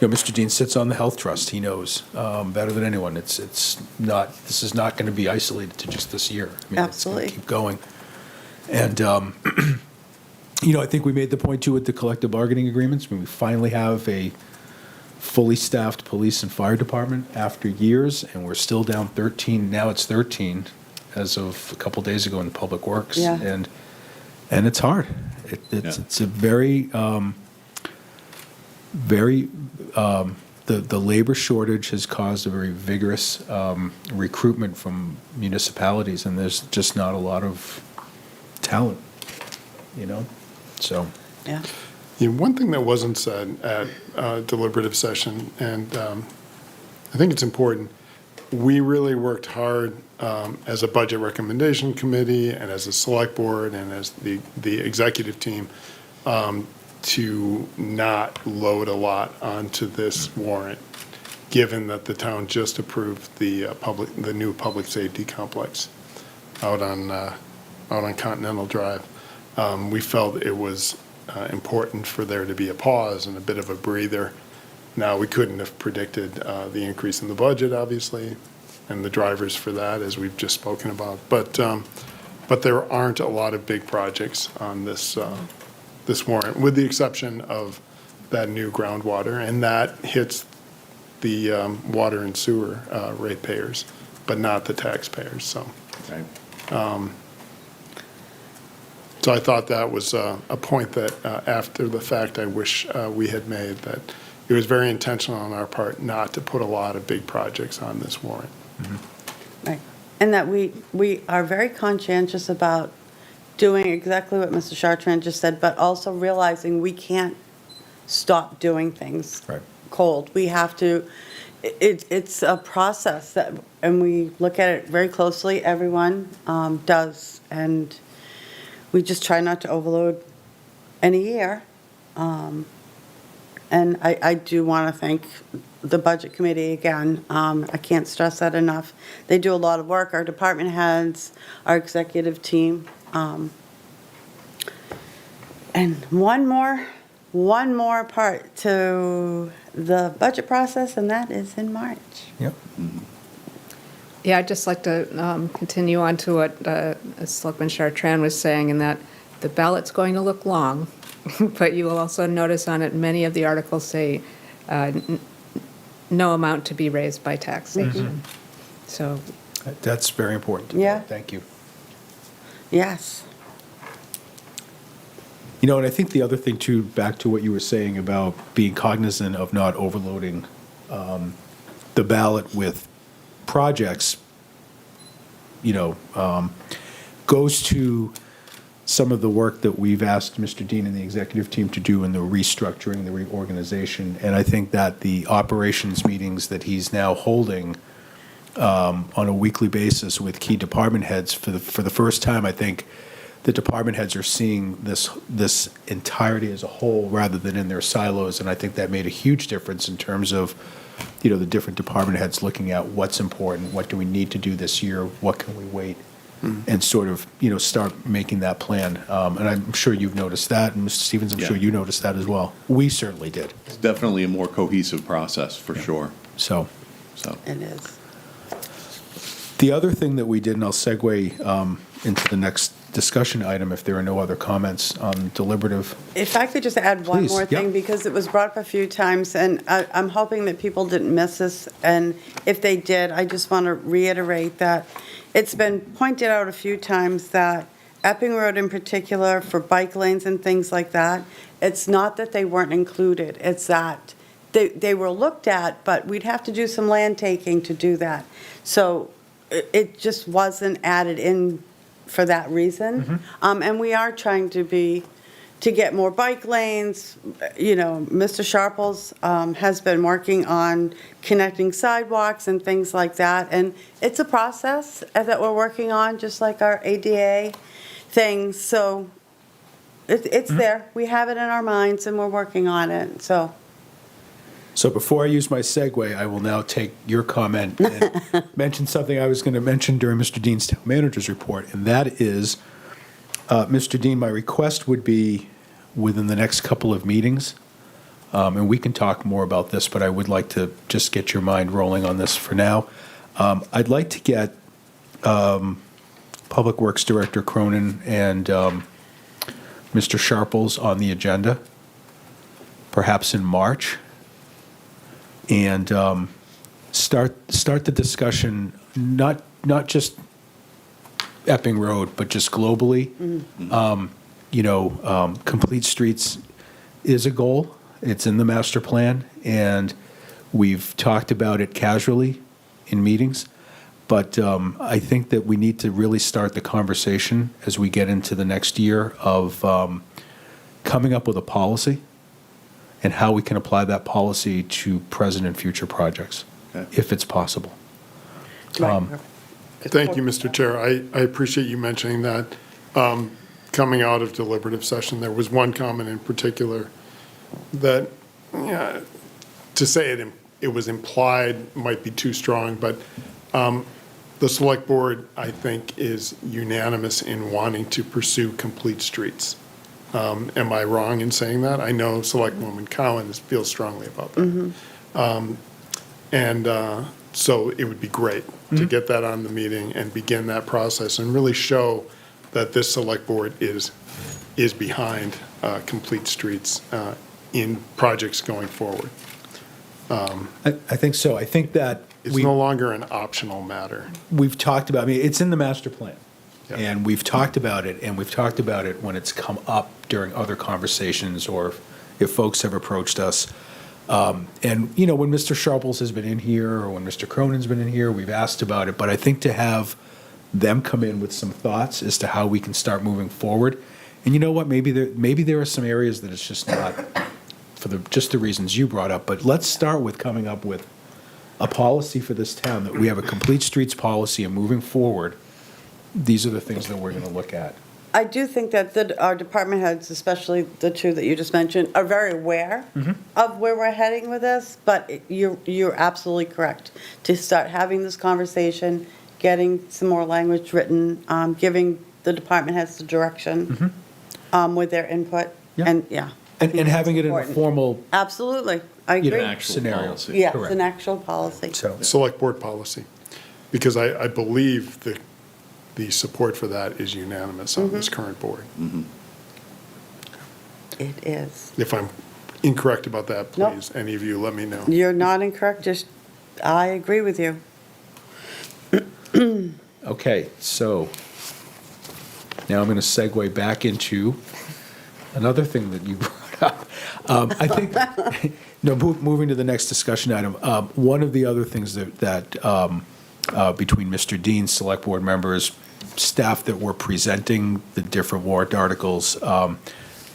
Mr. Dean sits on the Health Trust. He knows better than anyone. This is not going to be isolated to just this year. I mean, Absolutely. It's going to keep going. And, I think we made the point, too, with the collective bargaining agreements. I mean, we finally have a fully staffed police and fire department after years, and we're still down 13. Now it's 13 as of a couple days ago in Public Works. Yeah. And it's hard. It's a very, the labor shortage has caused a very vigorous recruitment from municipalities, and there's just not a lot of talent, so. Yeah. One thing that wasn't said at deliberative session, and I think it's important, we really worked hard as a budget recommendation committee and as a select board and as the executive team to not load a lot onto this warrant, given that the town just approved the new public safety complex out on Continental Drive. We felt it was important for there to be a pause and a bit of a breather. Now, we couldn't have predicted the increase in the budget, obviously, and the drivers for that, as we've just spoken about. But there aren't a lot of big projects on this warrant, with the exception of that new groundwater, and that hits the water and sewer ratepayers, but not the taxpayers. So. Okay. So I thought that was a point that, after the fact, I wish we had made, that it was very intentional on our part not to put a lot of big projects on this warrant. Right. And that we are very conscientious about doing exactly what Mr. Chartrand just said, but also realizing we can't stop doing things Right. cold. We have to, it's a process that, and we look at it very closely, everyone does, and we just try not to overload any year. And I do want to thank the Budget Committee again. I can't stress that enough. They do a lot of work, our department heads, our executive team. And one more part to the budget process, and that is in March. Yep. Yeah, I'd just like to continue on to what Selectman Chartrand was saying, in that the ballot's going to look long, but you will also notice on it, many of the articles say no amount to be raised by taxation. So, That's very important to me. Yeah. Thank you. Yes. And I think the other thing, too, back to what you were saying about being cognizant of not overloading the ballot with projects, goes to some of the work that we've asked Mr. Dean and the executive team to do in the restructuring, the reorganization. And I think that the operations meetings that he's now holding on a weekly basis with key department heads, for the first time, I think the department heads are seeing this entirety as a whole rather than in their silos. And I think that made a huge difference in terms of, the different department heads looking at what's important, what do we need to do this year, what can we wait, and sort of, start making that plan. And I'm sure you've noticed that, and Mr. Stevens, I'm sure you noticed that as well. We certainly did. It's definitely a more cohesive process, for sure. So It is. the other thing that we did, and I'll segue into the next discussion item if there are no other comments on deliberative. If I could just add one Please, more thing, yep. because it was brought up a few times, and I'm hoping that people didn't miss this, and if they did, I just want to reiterate that it's been pointed out a few times that Epping Road in particular, for bike lanes and things like that, it's not that they weren't included, it's that they were looked at, but we'd have to do some land taking to do that. So it just wasn't added in for that reason. And we are trying to get more bike lanes. You know, Mr. Sharples has been working on connecting sidewalks and things like that. And it's a process that we're working on, just like our ADA things. So it's there. We have it in our minds and we're working on it, so. So before I use my segue, I will now take your comment and mention something I was going to mention during Mr. Dean's town manager's report, and that is, Mr. Dean, my request would be within the next couple of meetings, and we can talk more about this, but I would like to just get your mind rolling on this for now. I'd like to get Public Works Director Cronin and Mr. Sharples on the agenda, perhaps in March, and start the discussion, not just Epping Road, but just globally. Complete streets is a goal. It's in the master plan, and we've talked about it casually in meetings. But I think that we need to really start the conversation as we get into the next year of coming up with a policy and how we can apply that policy to present and future projects, if it's possible. Thank you, Mr. Chair. I appreciate you mentioning that. Coming out of deliberative session, there was one comment in particular that, to say it was implied might be too strong, but the select board, I think, is unanimous in wanting to pursue complete streets. Am I wrong in saying that? I know Selectwoman Cowan feels strongly about that. So it would be great to get that on the meeting and begin that process and really show that this select board is behind complete streets in projects going forward. I think so. I think that It's no longer an optional matter. we've talked about, it's in the master plan. Yeah. And we've talked about it, and we've talked about it when it's come up during other conversations or if folks have approached us. And, when Mr. Sharples has been in here or when Mr. Cronin's been in here, we've asked about it. But I think to have them come in with some thoughts as to how we can start moving forward. And you know what? Maybe there are some areas that it's just not for just the reasons you brought up. But let's start with coming up with a policy for this town, that we have a complete streets policy, and moving forward, these are the things that we're going to look at. I do think that our department heads, especially the two that you just mentioned, are very aware of where we're heading with this, but you're absolutely correct. To start having this conversation, getting some more language written, giving the department heads the direction with their input, Yeah. and yeah. I think And that's having it in a important. formal Absolutely, I agree. Actual scenario. policy. Yeah, it's Correct. an actual policy. So, Select board policy, because I believe the support for that is unanimous on this current board. It is. If I'm incorrect about that, Nope. please, any of you, let me know. You're not incorrect, just, I agree with you. okay, so now I'm going to segue back into another thing that you brought up. I think, moving to the next discussion item, one of the other things that between Mr. Dean, select board members, staff that were presenting the different warrant articles,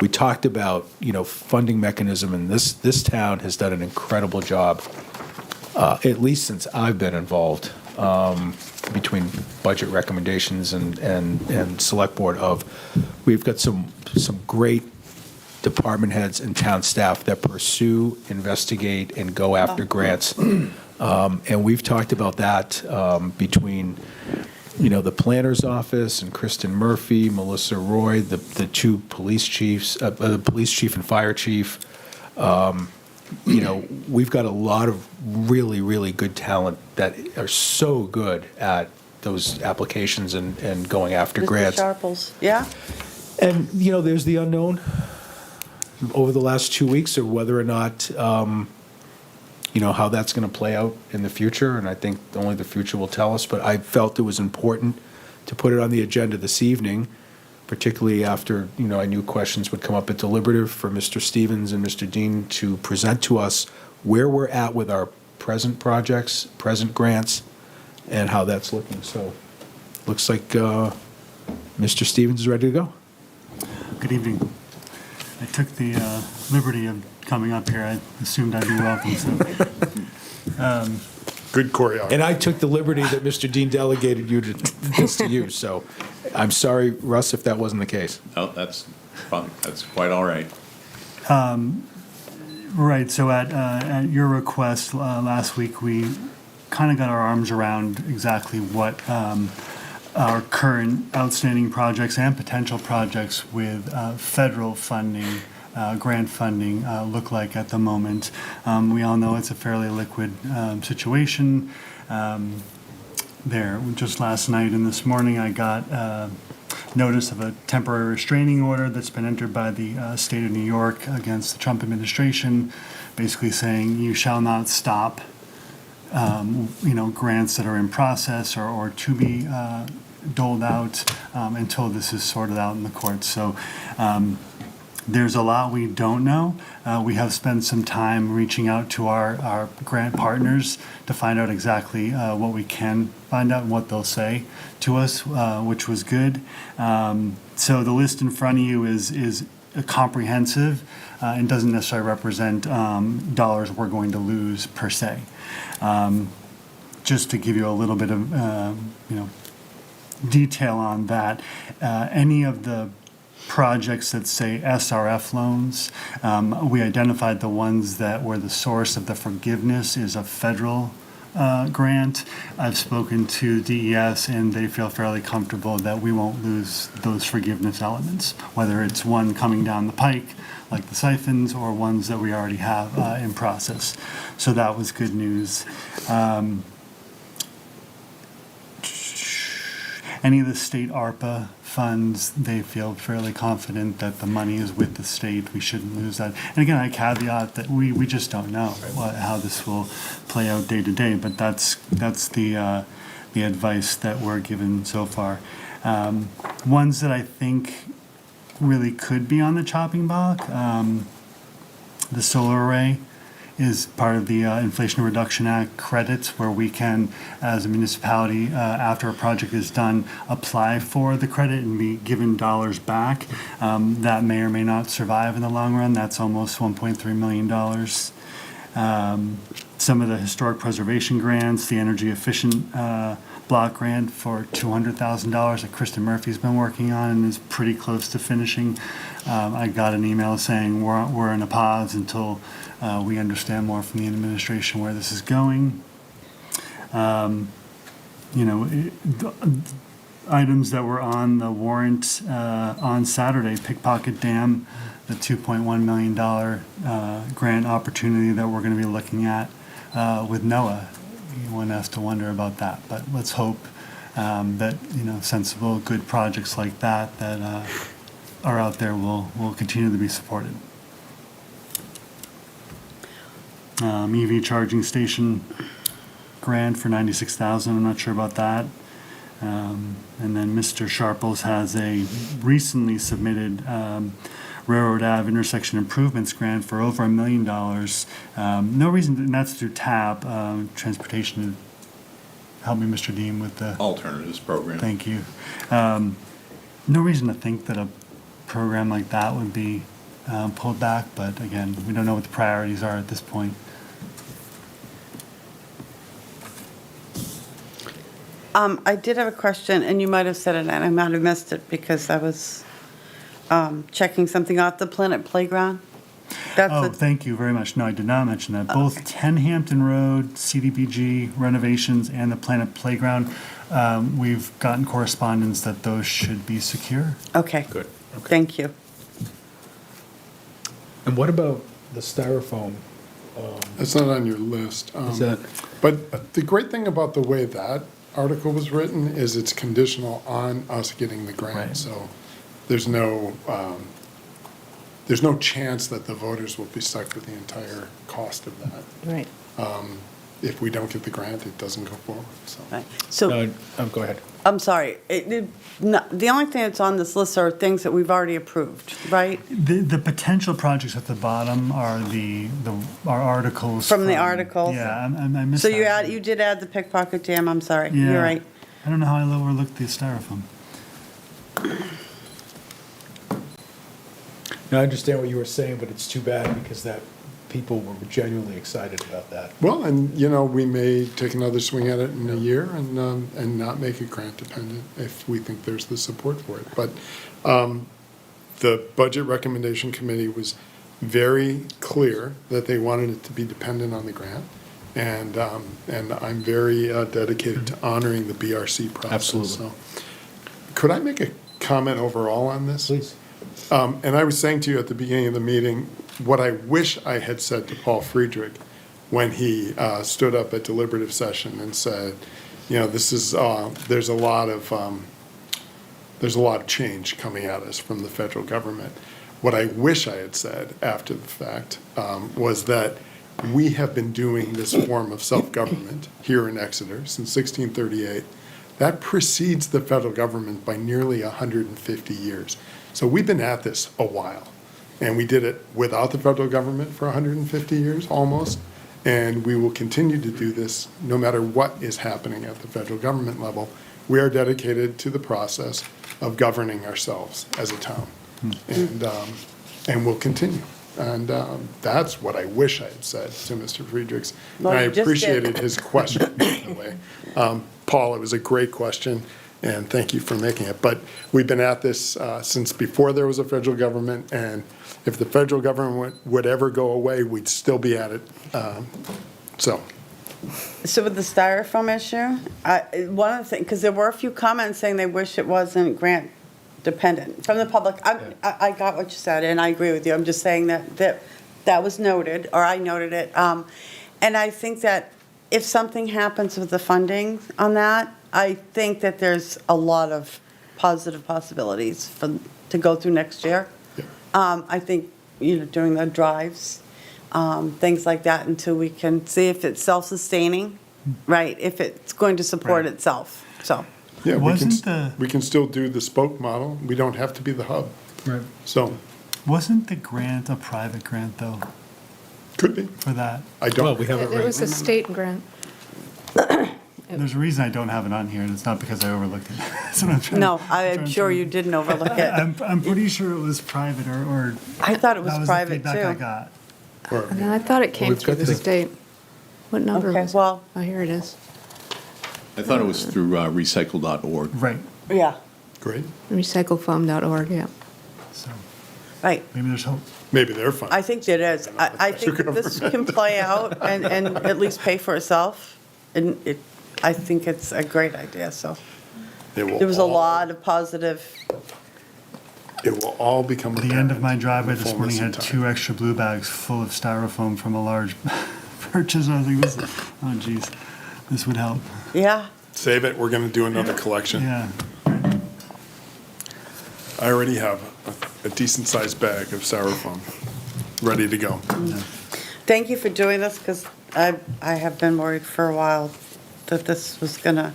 we talked about, funding mechanism, and this town has done an incredible job, at least since I've been involved, between budget recommendations and select board we've got some great department heads and town staff that pursue, investigate, and go after grants. And we've talked about that between, the planner's office and Kristen Murphy, Melissa Roy, the two police chiefs, the police chief and fire chief. We've got a lot of really, really good talent that are so good at those applications and going after grants. Mr. Sharples, yeah? And, there's the unknown over the last 2 weeks, or whether or not, how that's going to play out in the future. And I think only the future will tell us. But I felt it was important to put it on the agenda this evening particularly after, I knew questions would come up at deliberative for Mr. Stevens and Mr. Dean to present to us where we're at with our present projects, present grants, and how that's looking. So, looks like Mr. Stevens is ready to go. Good evening. I took the liberty of coming up here. I assumed I'd be welcome, so. Good choreography. And I took the liberty that Mr. Dean delegated this to you, so I'm sorry, Russ, if that wasn't the case. Oh, that's fine. That's quite all right. Right, so at your request last week, we kind of got our arms around exactly what our current outstanding projects and potential projects with federal funding, grant funding look like at the moment. We all know it's a fairly liquid situation. There, just last night and this morning, I got notice of a temporary restraining order that's been entered by the state of New York against the Trump administration, basically saying you shall not stop, grants that are in process or to be doled out until this is sorted out in the courts. So there's a lot we don't know. We have spent some time reaching out to our grant partners to find out exactly what we can find out and what they'll say to us, which was good. So the list in front of you is comprehensive and doesn't necessarily represent dollars we're going to lose per se. Just to give you a little bit of detail on that, any of the projects that say SRF loans, we identified the ones that were the source of the forgiveness is a federal grant. I've spoken to DES and they feel fairly comfortable that we won't lose those forgiveness elements, whether it's one coming down the pike like the siphons or ones that we already have in process. So that was good news. Any of the state ARPA funds, they feel fairly confident that the money is with the state. We shouldn't lose that. And again, I caveat that we just don't know how this will play out day to day, but that's the advice that we're given so far. Ones that I think really could be on the chopping block, the solar array is part of the Inflation Reduction Act credits where we can, as a municipality, after a project is done, apply for the credit and be given dollars back. That may or may not survive in the long run. That's almost $1.3 million. Some of the historic preservation grants, the energy efficient block grant for $200,000 that Kristen Murphy's been working on and is pretty close to finishing. I got an email saying we're in a pause until we understand more from the administration where this is going. Items that were on the warrant on Saturday, Pickpocket Dam, the $2.1 million grant opportunity that we're going to be looking at with NOAA. One has to wonder about that, but let's hope that sensible, good projects like that are out there will continue to be supported. EV charging station grant for $96,000. I'm not sure about that. And then Mr. Sharples has a recently submitted Railroad Ave intersection improvements grant for over $1 million. No reason, and that's through TAP, Transportation. Help me, Mr. Dean, with the Alternatives program. Thank you. No reason to think that a program like that would be pulled back, but again, we don't know what the priorities are at this point. I did have a question, and you might have said it, and I might have missed it because I was checking something off the Planet Playground. Thank you very much. No, I did not mention that. Both 10 Hampton Road, CDBG renovations, and the Planet Playground, we've gotten correspondence that those should be secure. Okay. Good. Thank you. And what about the styrofoam? That's not on your list. Is that, But the great thing about the way that article was written is it's conditional on us getting the grant. Right. So there's no chance that the voters will be stuck with the entire cost of that. Right. if we don't get the grant, it doesn't go forward, so. Right. So, Go ahead. I'm sorry, the only thing that's on this list are things that we've already approved, right? The potential projects at the bottom are our articles. From the articles? Yeah, I missed So that. you did add the pickpocket dam, I'm sorry, Yeah. you're right. I don't know how I overlooked the styrofoam. Now, I understand what you were saying, but it's too bad because that people were genuinely excited about that. Well, and, we may take another swing at it in a year and not make it grant dependent if we think there's the support for it. But the Budget Recommendation Committee was very clear that they wanted it to be dependent on the grant. And I'm very dedicated to honoring the BRC process. Absolutely. So, could I make a comment overall on this? Please. And I was saying to you at the beginning of the meeting, what I wish I had said to Paul Friedrich when he stood up at deliberative session and said, this is, there's a lot of change coming at us from the federal government. What I wish I had said after the fact was that we have been doing this form of self-government here in Exeter since 1638. That precedes the federal government by nearly 150 years. So we've been at this a while. And we did it without the federal government for 150 years, almost. And we will continue to do this no matter what is happening at the federal government level. We are dedicated to the process of governing ourselves as a town. And we'll continue. And that's what I wish I had said to Mr. Friedrichs. And Well, I you just did. appreciated his question, by the way. Paul, it was a great question, and thank you for making it. But we've been at this since before there was a federal government, and if the federal government would ever go away, we'd still be at it. So with the styrofoam issue, one of the things, because there were a few comments saying they wish it wasn't grant dependent from the public. I got what you said, and I agree with you. I'm just saying that was noted, or I noted it. And I think that if something happens with the funding on that, I think that there's a lot of positive possibilities to go through next year. I think, during the drives, things like that, until we can see if it's self-sustaining, right? If it's going to support Right. itself, so. yeah, Wasn't we can still do the spoke model. We don't have to be the hub. Right. So Wasn't the grant a private grant, though, could be. for that? I don't. Well, we have it It right. was a state grant. There's a reason I don't have it on here, and it's not because I overlooked it. That's what I'm trying No, to- I'm sure you didn't overlook it. I'm pretty sure it was private, or. I thought it was that private, the feedback I too. got. Or- And I thought it came We've through got the the- state. What number Okay, was it? well- Oh, here it is. I thought it was through recycle.org. Right, Yeah, Great. Recyclefoam.org, yeah. so right. maybe there's hope. Maybe they're fine. I think it is. I think that this can play out and at least pay for itself. And I think it's a great idea, so. It will There was a all- lot of positive, It will all become The end of my apparent driveway in the this fullness morning of had time. 2 extra blue bags full of styrofoam from a large purchase. I was like, oh geez, this would help. yeah. Save it, we're gonna do another collection. Yeah. I already have a decent-sized bag of styrofoam ready to go. Thank you for doing this, because I have been worried for a while that this was gonna.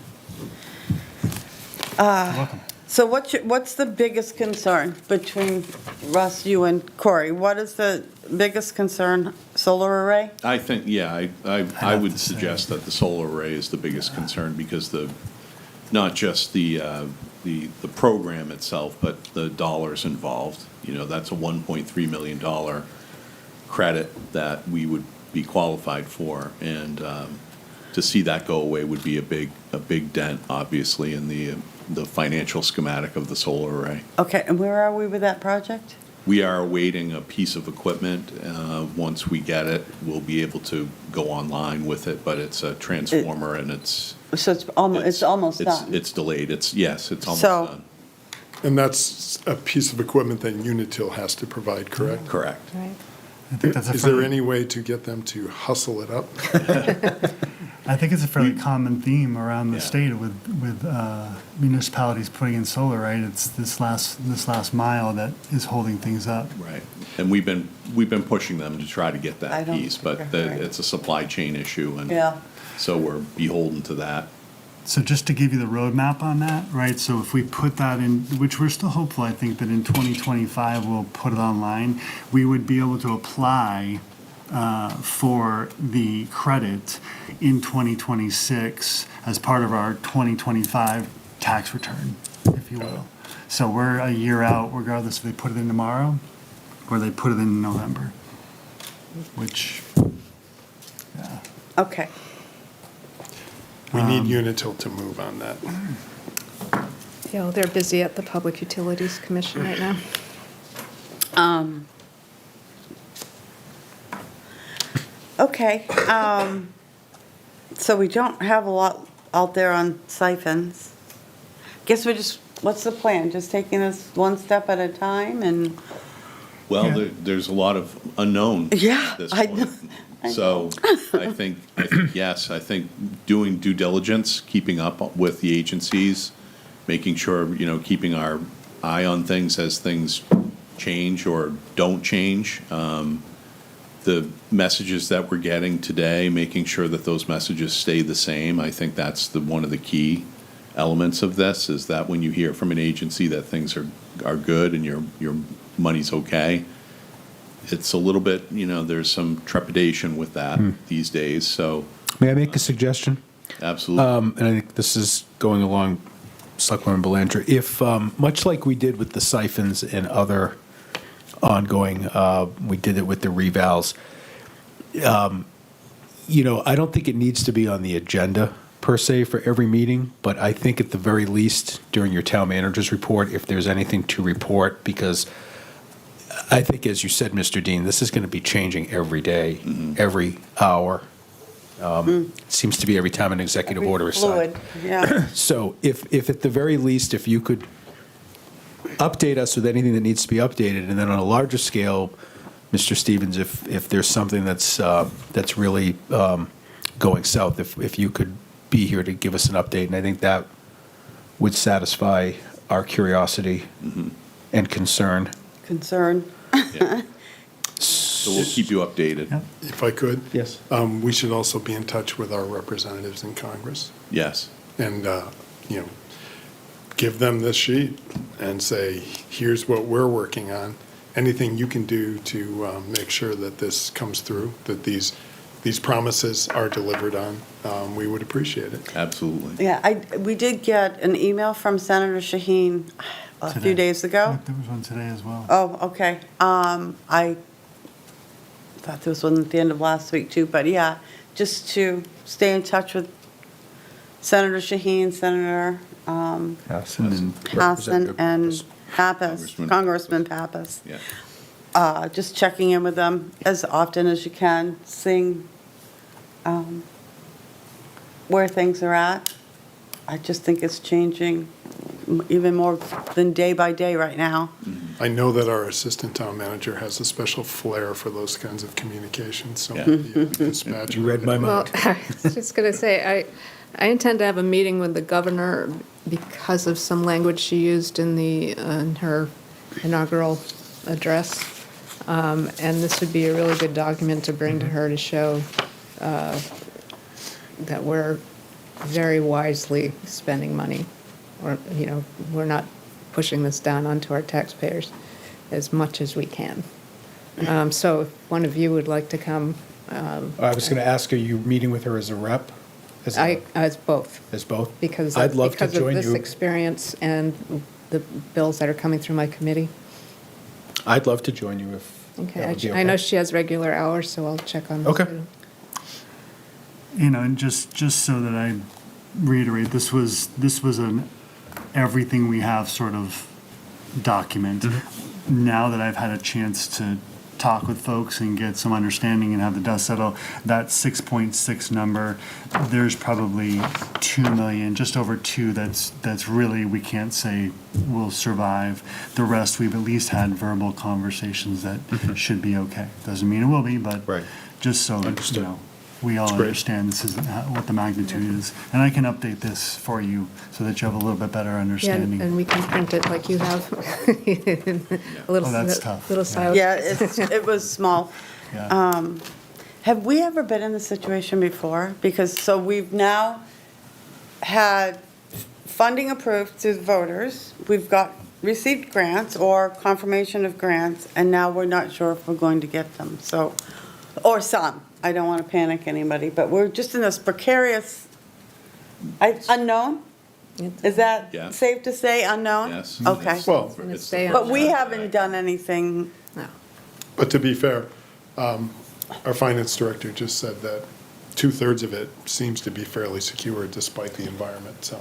You're welcome. So what's the biggest concern between Russ, you, and Corey? What is the biggest concern? Solar array? I think, yeah, I have would to say. suggest that the solar array is the biggest concern because not just the program itself, but the dollars involved. That's a $1.3 million credit that we would be qualified for. And to see that go away would be a big dent, obviously, in the financial schematic of the solar array. Okay, and where are we with that project? We are awaiting a piece of equipment. Once we get it, we'll be able to go online with it, but it's a transformer and it's So it's almost done. It's delayed. It's almost So- done. And that's a piece of equipment that Unitil has to provide, correct? Correct. Right. I think that's a Is there fairly- any way to get them to hustle it up? I think it's a fairly common theme around the Yeah. state with municipalities putting in solar, right? It's this last mile that is holding things up. Right. And we've been pushing them to try to get I that don't piece, but think they're right. it's a supply chain issue and Yeah. So we're beholden to that. So just to give you the roadmap on that, right? So if we put that in, which we're still hopeful, I think that in 2025 we'll put it online, we would be able to apply for the credit in 2026 as part of our 2025 tax return, if you will. So we're a year out regardless if they put it in tomorrow or they put it in November, which, yeah. Okay. We need Unitil to move on that. You know, they're busy at the Public Utilities Commission right now. Okay, so we don't have a lot out there on siphons. Guess we're just, what's the plan? Just taking this one step at a time and, Well, Yeah. there's a lot of unknown Yeah, at this I point. know. So I think, yes, I think doing due diligence, keeping up with the agencies, making sure, keeping our eye on things as things change or don't change. The messages that we're getting today, making sure that those messages stay the same. I think that's one of the key elements of this, is that when you hear from an agency that things are good and your money's okay, it's a little bit, there's some trepidation with that these days, so May I make a suggestion? absolutely. And I think this is going along, Selectwoman Belanger. If, much like we did with the siphons and other ongoing, we did it with the revals, I don't think it needs to be on the agenda per se for every meeting, but I think at the very least during your town manager's report, if there's anything to report, because I think, as you said, Mr. Dean, this is going to be changing every day, every hour. Seems to be every time an executive order is signed. fluid, yeah. So if at the very least, if you could update us with anything that needs to be updated, and then on a larger scale, Mr. Stevens, if there's something that's really going south, if you could be here to give us an update, and I think that would satisfy our curiosity and concern. Concern. Yeah. So we'll keep you updated. Yeah. If I could? Yes. We should also be in touch with our representatives in Congress Yes. and, give them this sheet and say, here's what we're working on. Anything you can do to make sure that this comes through, that these promises are delivered on, we would appreciate it. Absolutely. Yeah, we did get an email from Senator Shaheen a few Today. days ago. There was one today as well. Oh, okay. I thought there was one at the end of last week too, but yeah, just to stay in touch with Senator Shaheen, Senator Hassan Hassan, and Pappas, Congressman Congressman Pappas. Yeah. Just checking in with them as often as you can, seeing where things are at. I just think it's changing even more than day by day right now. I know that our assistant town manager has a special flair for those kinds of communications, so Yeah. you dispatch. You read my Well, mind. I was just going to say, I intend to have a meeting with the governor because of some language she used in her inaugural address. And this would be a really good document to bring to her to show that we're very wisely spending money. Or, we're not pushing this down onto our taxpayers as much as we can. So if one of you would like to come, I was going to ask, are you meeting with her as a rep? as both. As both? Because I'd love to because join of this you. experience and the bills that are coming through my committee. I'd love to join you if that Okay, would be I know she has regular hours, so I'll check on this. Okay. too. And just so that I reiterate, this was an everything we have sort of document. Now that I've had a chance to talk with folks and get some understanding and have the dust settle, that 6.6 number, there's probably 2 million, just over 2, that's really, we can't say will survive. The rest, we've at least had verbal conversations that should be okay. Doesn't mean it will be, but Right. just so, Understood. we all That's great. understand this is what the magnitude is. And I can update this for you so that you have a little bit better Yeah, understanding. and we can print it like you have. A little, Oh, that's tough, little yeah. size. Yeah, it was small. Yeah. Have we ever been in this situation before? Because, so we've now had funding approved through the voters, we've received grants or confirmation of grants, and now we're not sure if we're going to get them, so, or some. I don't want to panic anybody, but we're just in this precarious, unknown? Is that Yeah. safe to say, unknown? Yes. Okay. Yes. Well, gonna It's stay the But first we time. haven't done anything, No. but to be fair, our finance director just said that 2/3 of it seems to be fairly secure despite the environment, so.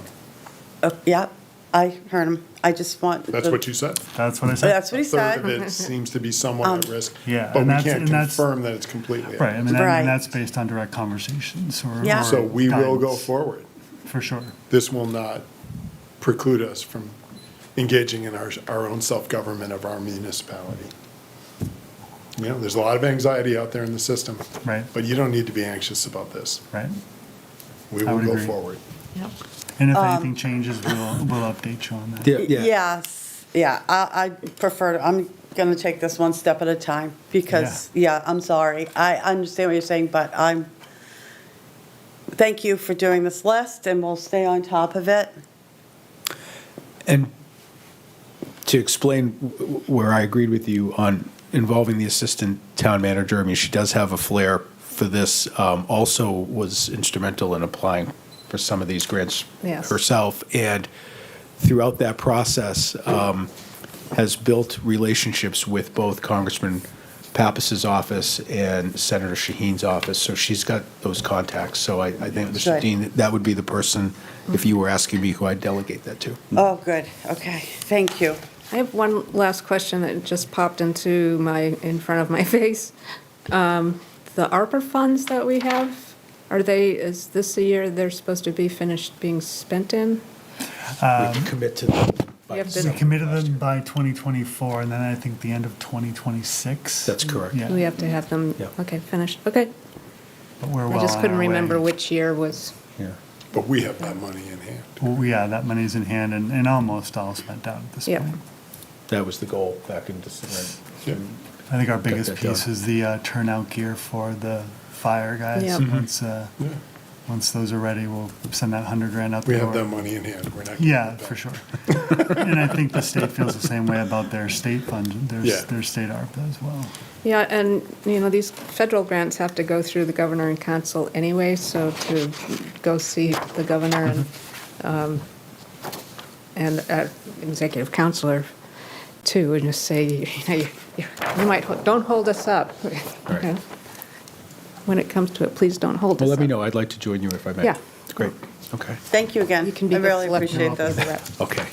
yeah, I heard him. I just want. That's what you said. That's what I said. That's what he A third of said. it seems to be somewhat at risk. Yeah, But and we that's- can't and that's- confirm that it's completely. Right, I mean, Right. and that's based on direct conversations or. Yeah. or So we will go guidance, forward. For sure. This will not preclude us from engaging in our own self-government of our municipality. You know, there's a lot of anxiety out there in the system. Right. But you don't need to be anxious about this. Right? We I will would go agree. forward. And if anything changes, we'll update you on that. Yes, yeah, I prefer, I'm going to take this one step at a time, because, yeah, I'm sorry. I understand what you're saying, but thank you for doing this list, and we'll stay on top of it. And to explain where I agreed with you on involving the assistant town manager, I mean, she does have a flair for this, also was instrumental in applying for some of these grants Yes. herself, and throughout that process, has built relationships with both Congressman Pappas's office and Senator Shaheen's office, so she's got those contacts. So I think, Mr. Good. Dean, that would be the person, if you were asking me, who I'd delegate that to. Oh, good, okay, thank you. I have one last question that just popped in front of my face. The ARPA funds that we have, is this the year they're supposed to be finished being spent in? We can commit to them. We have We to, committed them by 2024, and then I think the end of 2026. That's correct. Yeah, we have to have them, Yeah. okay, finished, okay. but we're well I just on couldn't our way. remember which year was, Yeah. But we have that money in hand. Well, yeah, that money's in hand and almost all spent out at this Yeah. point. That was the goal back in December. Yeah. I think our biggest that done. piece is the turnout gear for the fire guys. Yeah. Once those are ready, we'll send that 100 grand out the We door. have that money in hand. We're not. giving Yeah, it back. for sure. And I think the state feels the same way about their state fund, Yeah. their state ARPA as well. yeah, and, these federal grants have to go through the governor and council anyway, so to go see the governor and executive counselor too, and just say, you might, don't hold us up. Right. When it comes to it, please don't hold us Well, up. let me know. I'd like to join you if I may. Yeah. Great. Okay. Thank you again. You can be I the really selectman, appreciate I'll be the this. rep. Okay.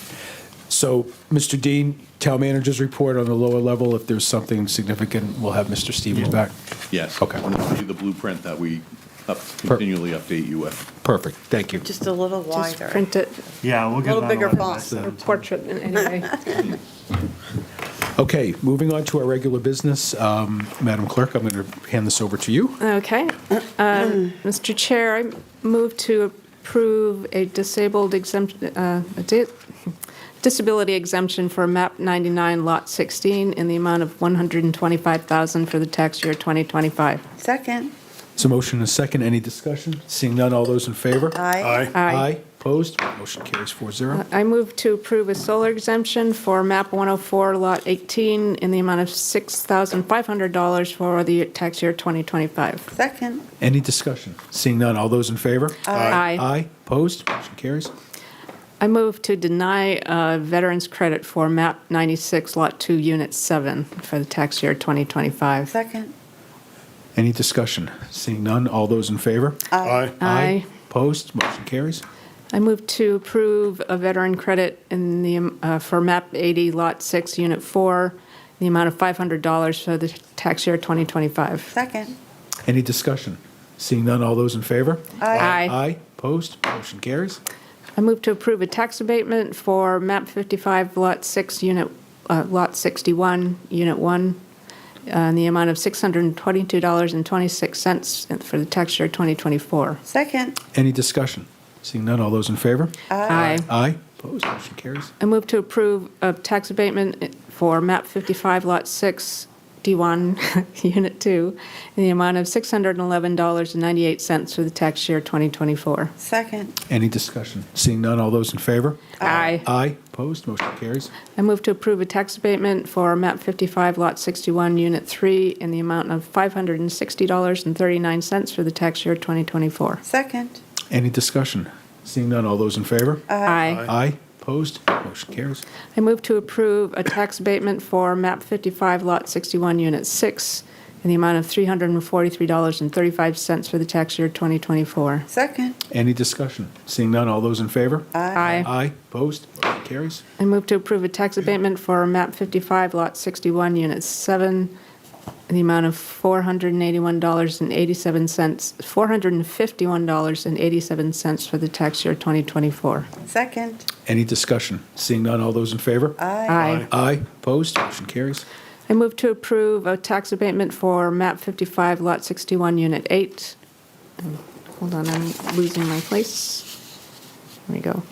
So, Mr. Dean, town manager's report on the lower level. If there's something significant, we'll have Mr. Stevens back. Yes. Okay. And this will be the blueprint that we continually update you with. Perfect. Thank you. Just a little Just wider. print it, Yeah, we'll get it Little on the bigger website. font. or portrait anyway. Okay, moving on to our regular business. Madam Clerk, I'm going to hand this over to you. Okay. Mr. Chair, I move to approve a disability exemption for MAP 99, Lot 16, in the amount of $125,000 for the tax year 2025. Second, So motion and a second. Any discussion? Seeing none, all those in favor? aye. Aye. Opposed? Motion carries 4-0. I move to approve a solar exemption for MAP 104, Lot 18, in the amount of $6,500 for the tax year 2025. Second, Any discussion? Seeing none, all those in favor? Aye. Aye. Opposed? Motion carries. I move to deny veterans credit for MAP 96, Lot 2, Unit 7 for the tax year 2025. second, Any discussion? Seeing none, all those in favor? Aye. Aye. Opposed? Motion carries. I move to approve a veteran credit in the, for MAP 80, Lot 6, Unit 4, in the amount of $500 for the tax year 2025. second, Any discussion? Seeing none, all those in favor? aye. Aye. Opposed? Motion carries. I move to approve a tax abatement for MAP 55, Lot 6, Lot 61, Unit 1, in the amount of $622.26 for the tax year 2024. Second, Any discussion? Seeing none, all those in favor? Aye. Aye. Opposed? Motion carries. I move to approve a tax abatement for MAP 55, Lot 6, D1, Unit 2, in the amount of $611.98 for the tax year 2024. Second. Any discussion? Seeing none, all those in favor? Aye. Aye. Opposed? Motion carries. I move to approve a tax abatement for MAP 55, Lot 61, Unit 3, in the amount of $560.39 for the tax year 2024. Second. Any discussion? Seeing none, all those in favor? Aye. Aye. Opposed? Motion carries. I move to approve a tax abatement for MAP 55, Lot 61, Unit 6, in the amount of $343.35 for the tax year 2024. Second. Any discussion? Seeing none, all those in favor? Aye. Aye. Opposed? Motion carries. I move to approve a tax abatement for MAP 55, Lot 61, Unit 7, in the amount of $451.87 for the tax year 2024. Second. Any discussion? Seeing none, all those in favor? Aye. Aye. Opposed? Motion carries. I move to approve a tax abatement for MAP 55, Lot 61, Unit 8. Hold on, I'm losing my place. There we go.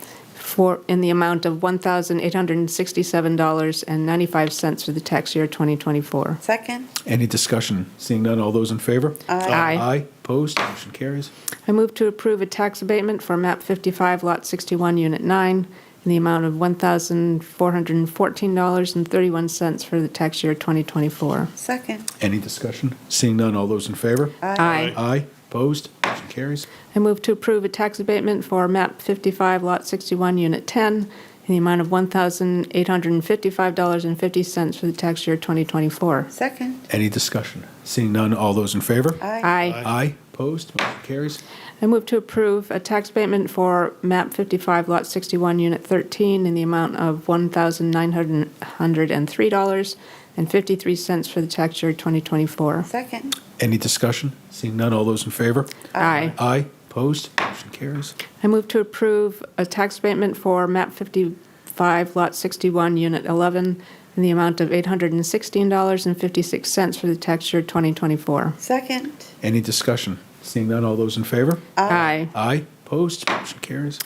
In the amount of $1,867.95 for the tax year 2024. Second. Any discussion? Seeing none, all those in favor? Aye. Aye. Opposed? Motion carries. I move to approve a tax abatement for MAP 55, Lot 61, Unit 9, in the amount of $1,414.31 for the tax year 2024. Second. Any discussion? Seeing none, all those in favor? Aye. Aye. Opposed? Motion carries. I move to approve a tax abatement for MAP 55, Lot 61, Unit 10, in the amount of $1,855.50 for the tax year 2024. Second. Any discussion? Seeing none, all those in favor? Aye. Aye. Opposed? Motion carries. I move to approve a tax abatement for MAP 55, Lot 61, Unit 13, in the amount of $1,903.53 for the tax year 2024. Second. Any discussion? Seeing none, all those in favor? Aye. Aye. Opposed? Motion carries. I move to approve a tax abatement for MAP 55, Lot 61, Unit 11, in the amount of $816.56 for the tax year 2024. Second. Any discussion? Seeing none, all those in favor? Aye. Aye. Opposed? Motion carries.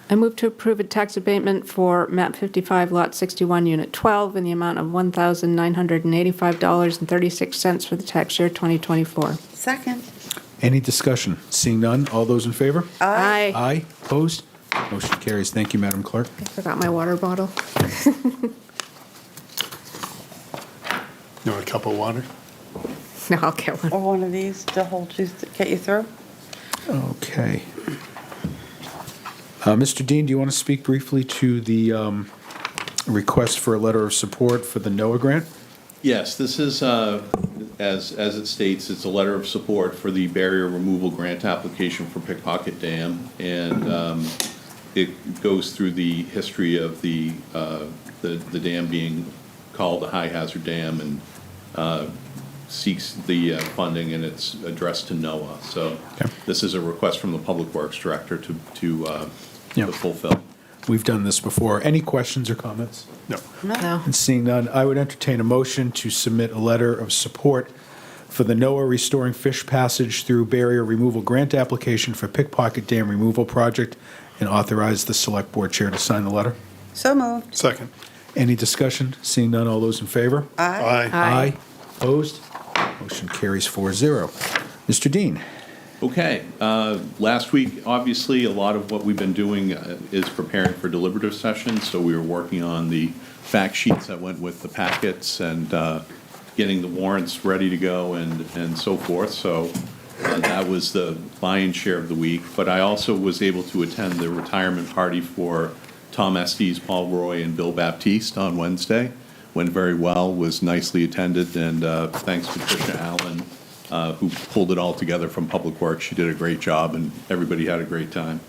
I move to approve a tax abatement for MAP 55, Lot 61, Unit 12, in the amount of $1,985.36 for the tax year 2024. Second. Any discussion? Seeing none, all those in favor? Aye. Aye. Opposed? Motion carries. Thank you, Madam Clerk. I forgot my water bottle. You want a cup of water? No, I'll get one. Or one of these to hold you, to get you through. Okay. Mr. Dean, do you want to speak briefly to the request for a letter of support for the NOAA grant? Yes, this is, as it states, it's a letter of support for the barrier removal grant application for Pickpocket Dam. And it goes through the history of the dam being called a high hazard dam and seeks the funding, and it's addressed to NOAA. So Okay. this is a request from the Public Works Director to Yeah. fulfill. We've done this before. Any questions or comments? No. No. And seeing none, I would entertain a motion to submit a letter of support for the NOAA Restoring Fish Passage Through Barrier Removal Grant application for Pickpocket Dam Removal Project and authorize the Select Board Chair to sign the letter. So moved. Second. Any discussion? Seeing none, all those in favor? Aye. Aye. Opposed? Motion carries 4-0. Mr. Dean? Okay, last week, obviously, a lot of what we've been doing is preparing for deliberative sessions, so we were working on the fact sheets that went with the packets and getting the warrants ready to go and so forth, so that was the lion's share of the week. But I also was able to attend the retirement party for Tom Estes, Paul Roy, and Bill Baptiste on Wednesday. Went very well, was nicely attended, and thanks to Tricia Allen, who pulled it all together from Public Works. She did a great job, and everybody had a great time.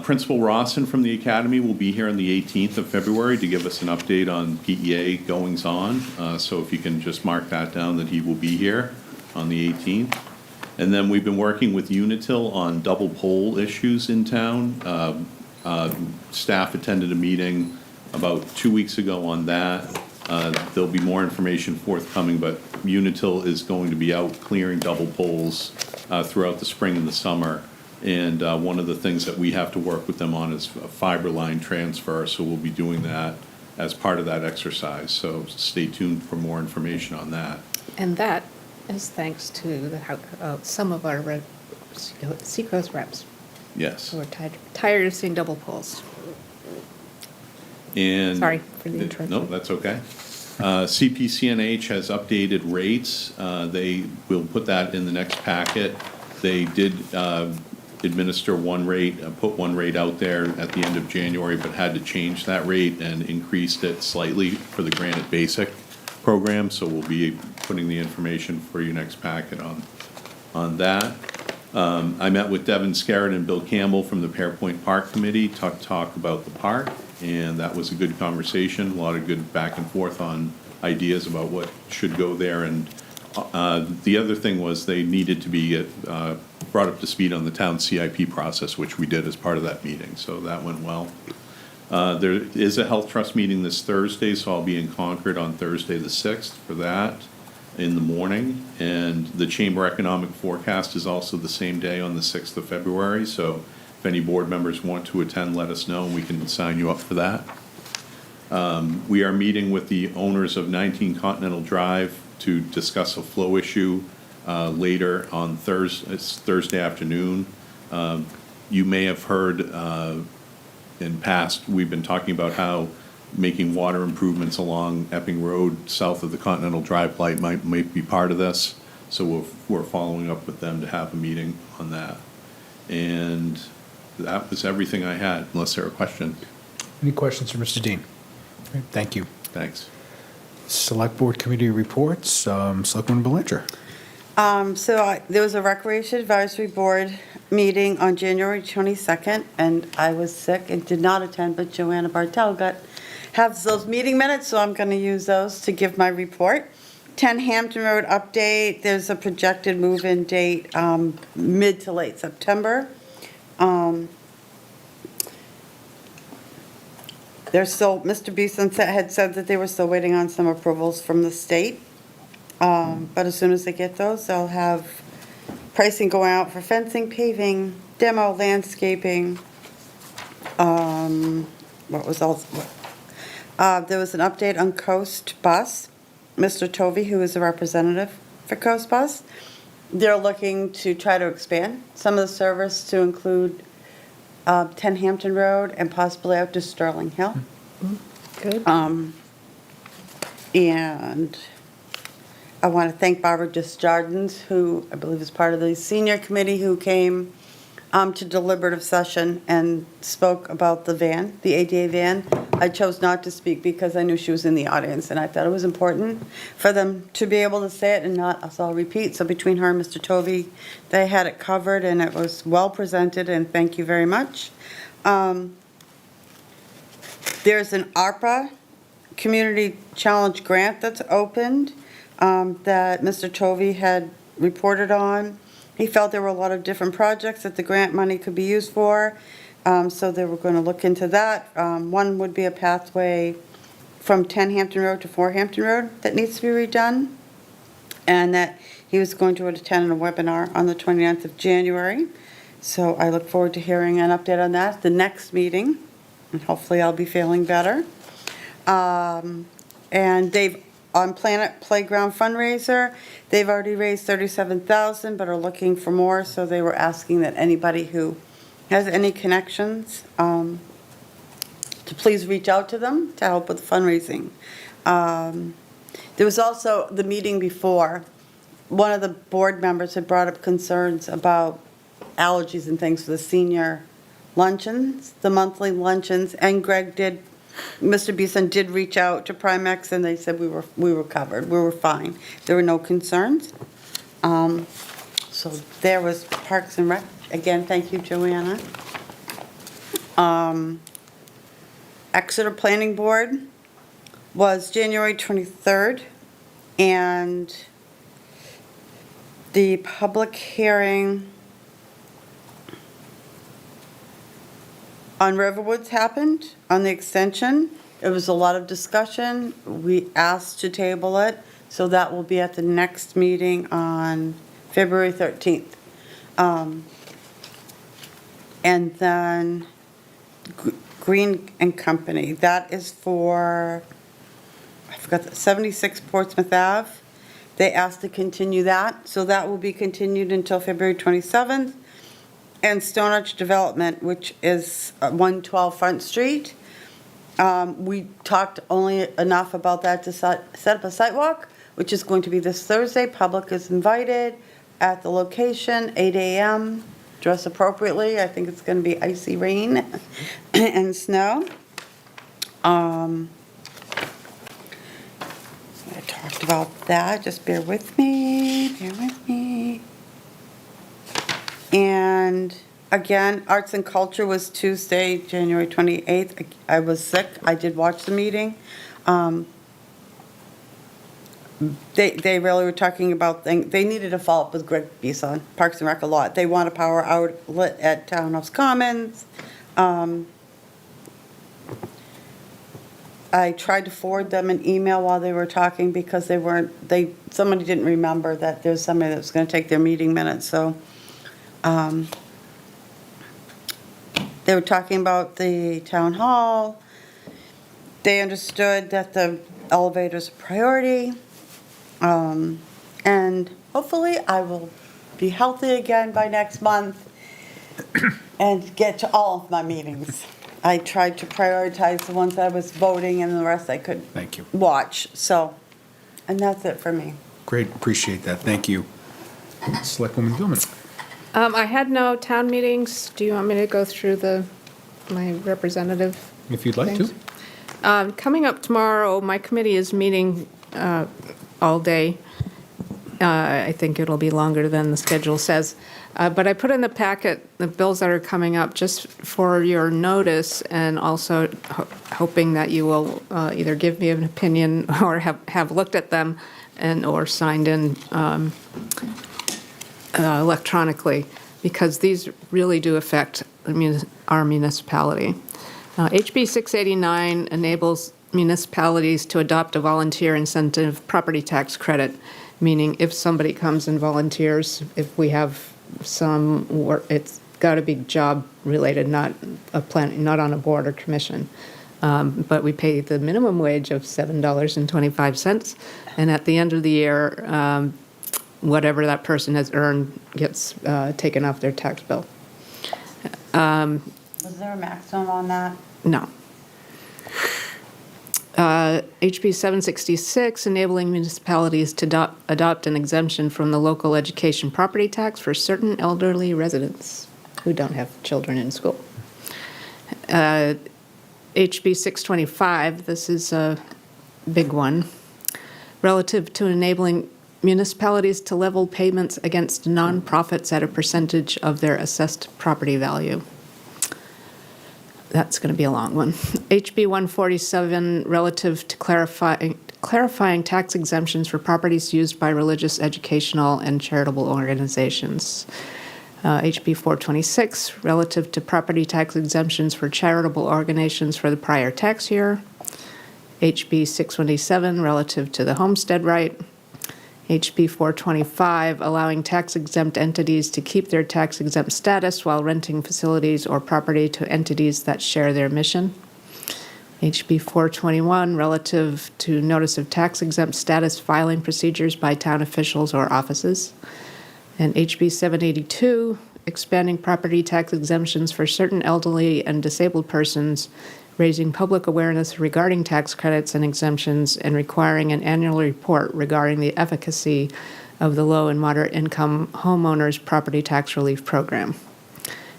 Principal Rawson from the Academy will be here on the 18th of February to give us an update on PEA goings-on. So if you can just mark that down, that he will be here on the 18th. And then we've been working with Unitil on double pole issues in town. Staff attended a meeting about 2 weeks ago on that. There'll be more information forthcoming, but Unitil is going to be out clearing double poles throughout the spring and the summer. And one of the things that we have to work with them on is a fiber line transfer, so we'll be doing that as part of that exercise. So stay tuned for more information on that. And that is thanks to some of our Seacoast reps Yes. who are tired of seeing double polls. And Sorry for the interruption. No, that's okay. CPCNH has updated rates. They will put that in the next packet. They did administer one rate, put one rate out there at the end of January, but had to change that rate and increased it slightly for the Granite Basic program. So we'll be putting the information for you next packet on that. I met with Devin Scarrett and Bill Campbell from the Pearpoint Park Committee to talk about the park, and that was a good conversation, a lot of good back and forth on ideas about what should go there. And the other thing was they needed to be brought up to speed on the town CIP process, which we did as part of that meeting, so that went well. There is a health trust meeting this Thursday, so I'll be in Concord on Thursday the 6th for that in the morning. And the Chamber Economic Forecast is also the same day on the 6th of February, so if any board members want to attend, let us know and we can sign you up for that. We are meeting with the owners of 19 Continental Drive to discuss a flow issue later on Thursday afternoon. You may have heard in past, we've been talking about how making water improvements along Epping Road south of the Continental Drive light might be part of this. So we're following up with them to have a meeting on that. And that was everything I had, unless there are questions. Any questions for Mr. Dean? Great, thank you. Thanks. Select Board Committee reports, Selectwoman Belanger. There was a Recreation Advisory Board meeting on January 22nd, and I was sick and did not attend, but Joanna Bartel has those meeting minutes, so I'm going to use those to give my report. 10 Hampton Road update, there's a projected move-in date mid to late September. There's still, Mr. Beeson had said that they were still waiting on some approvals from the state. But as soon as they get those, they'll have pricing go out for fencing, paving, demo, landscaping. What was else? There was an update on Coast Bus. Mr. Tovey, who is a representative for Coast Bus, they're looking to try to expand some of the service to include 10 Hampton Road and possibly out to Sterling Hill. Good. And I want to thank Barbara Desjardins, who I believe is part of the senior committee, who came to deliberative session and spoke about the van, the ADA van. I chose not to speak because I knew she was in the audience, and I thought it was important for them to be able to say it and not us all repeat. So between her and Mr. Tovey, they had it covered, and it was well presented, and thank you very much. There's an ARPA Community Challenge grant that's opened that Mr. Tovey had reported on. He felt there were a lot of different projects that the grant money could be used for, so they were going to look into that. One would be a pathway from 10 Hampton Road to 4 Hampton Road that needs to be redone, and that he was going to attend a webinar on the 29th of January. So I look forward to hearing an update on that at the next meeting, and hopefully I'll be feeling better. And they've on Planet Playground fundraiser, they've already raised $37,000, but are looking for more. So they were asking that anybody who has any connections to please reach out to them to help with the fundraising. There was also the meeting before. One of the board members had brought up concerns about allergies and things for the senior luncheons, the monthly luncheons, and Mr. Beeson did reach out to Primex, and they said we were covered, we were fine. There were no concerns. So there was Parks and Rec. Again, thank you, Joanna. Exeter Planning Board was January 23rd, and the public hearing on Riverwoods happened, on the extension. There was a lot of discussion. We asked to table it, so that will be at the next meeting on February 13th. And then Green and Company. That is for, I forgot, 76 Portsmouth Ave. They asked to continue that, so that will be continued until February 27th. And Stone Arch Development, which is 112 Front Street. We talked only enough about that to set up a site walk, which is going to be this Thursday. Public is invited at the location, 8 a.m. Dress appropriately. I think it's going to be icy rain and snow. I talked about that. Just bear with me. Bear with me. And again, Arts and Culture was Tuesday, January 28th. I was sick. I did watch the meeting. They really were talking about things. They needed to follow up with Greg Bison, Parks and Rec a lot. They want a power outlet at Townhouse Commons. I tried to forward them an email while they were talking because somebody didn't remember that there's somebody that was going to take their meeting minutes, so. They were talking about the town hall. They understood that the elevator's a priority. And hopefully I will be healthy again by next month and get to all of my meetings. I tried to prioritize the ones I was voting and the rest I could Thank you. watch. So, and that's it for me. Great, appreciate that. Thank you. Selectwoman Gilman. I had no town meetings. Do you want me to go through my representative? If you'd like things? to. Coming up tomorrow, my committee is meeting all day. I think it'll be longer than the schedule says. But I put in the packet the bills that are coming up just for your notice, and also hoping that you will either give me an opinion or have looked at them or signed in electronically, because these really do affect our municipality. HB 689 enables municipalities to adopt a volunteer incentive property tax credit, meaning if somebody comes and volunteers, if we have some work, it's got to be job related, not on a board or commission. But we pay the minimum wage of $7.25, and at the end of the year, whatever that person has earned gets taken off their tax bill. Was there a maximum on that? No. HB 766, enabling municipalities to adopt an exemption from the local education property tax for certain elderly residents who don't have children in school. HB 625, this is a big one, relative to enabling municipalities to level payments against nonprofits at a percentage of their assessed property value. That's going to be a long one. HB 147, relative to clarifying tax exemptions for properties used by religious, educational, and charitable organizations. HB 426, relative to property tax exemptions for charitable organizations for the prior tax year. HB 627, relative to the homestead right. HB 425, allowing tax-exempt entities to keep their tax-exempt status while renting facilities or property to entities that share their mission. HB 421, relative to notice of tax-exempt status filing procedures by town officials or offices. And HB 782, expanding property tax exemptions for certain elderly and disabled persons, raising public awareness regarding tax credits and exemptions, and requiring an annual report regarding the efficacy of the low and moderate income homeowners property tax relief program.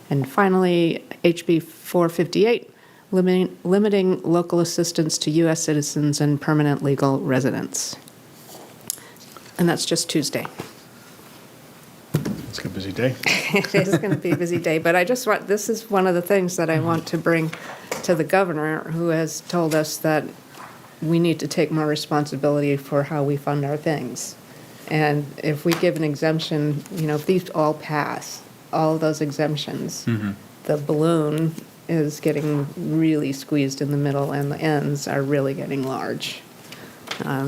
And finally, HB 458, limiting local assistance to U.S. citizens and permanent legal residents. And that's just Tuesday. It's a busy day. It is going to be a busy day, but this is one of the things that I want to bring to the governor, who has told us that we need to take more responsibility for how we fund our things. And if we give an exemption, if these all pass, all of those exemptions, the balloon is getting really squeezed in the middle and the ends are really getting large.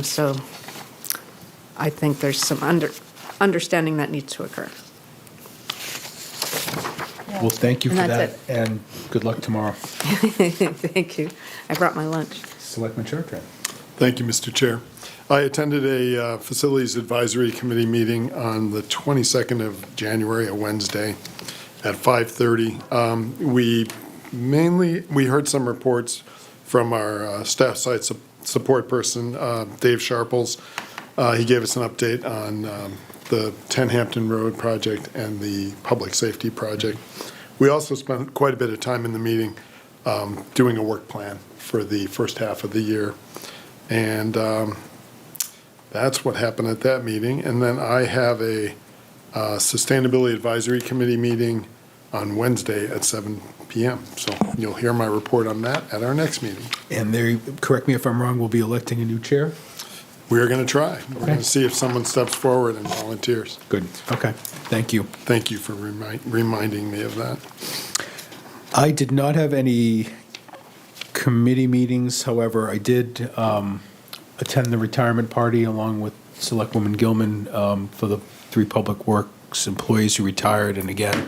So I think there's some understanding that needs to occur. Yeah, Well, thank you for And that, that's and good luck tomorrow. Thank you. I brought my lunch. Selectman Chartran. Thank you, Mr. Chair. I attended a Facilities Advisory Committee meeting on the 22nd of January, a Wednesday, at 5:30. We heard some reports from our staff site support person, Dave Sharples. He gave us an update on the 10 Hampton Road project and the public safety project. We also spent quite a bit of time in the meeting doing a work plan for the first half of the year. And that's what happened at that meeting. And then I have a Sustainability Advisory Committee meeting on Wednesday at 7 p.m. So you'll hear my report on that at our next meeting. And there, correct me if I'm wrong, we'll be electing a new chair? We're going to try. We're going Okay. to see if someone steps forward and volunteers. Good, okay, thank you. Thank you for reminding me of that. I did not have any committee meetings, however, I did attend the retirement party along with Selectwoman Gilman for the 3 Public Works employees who retired, and again,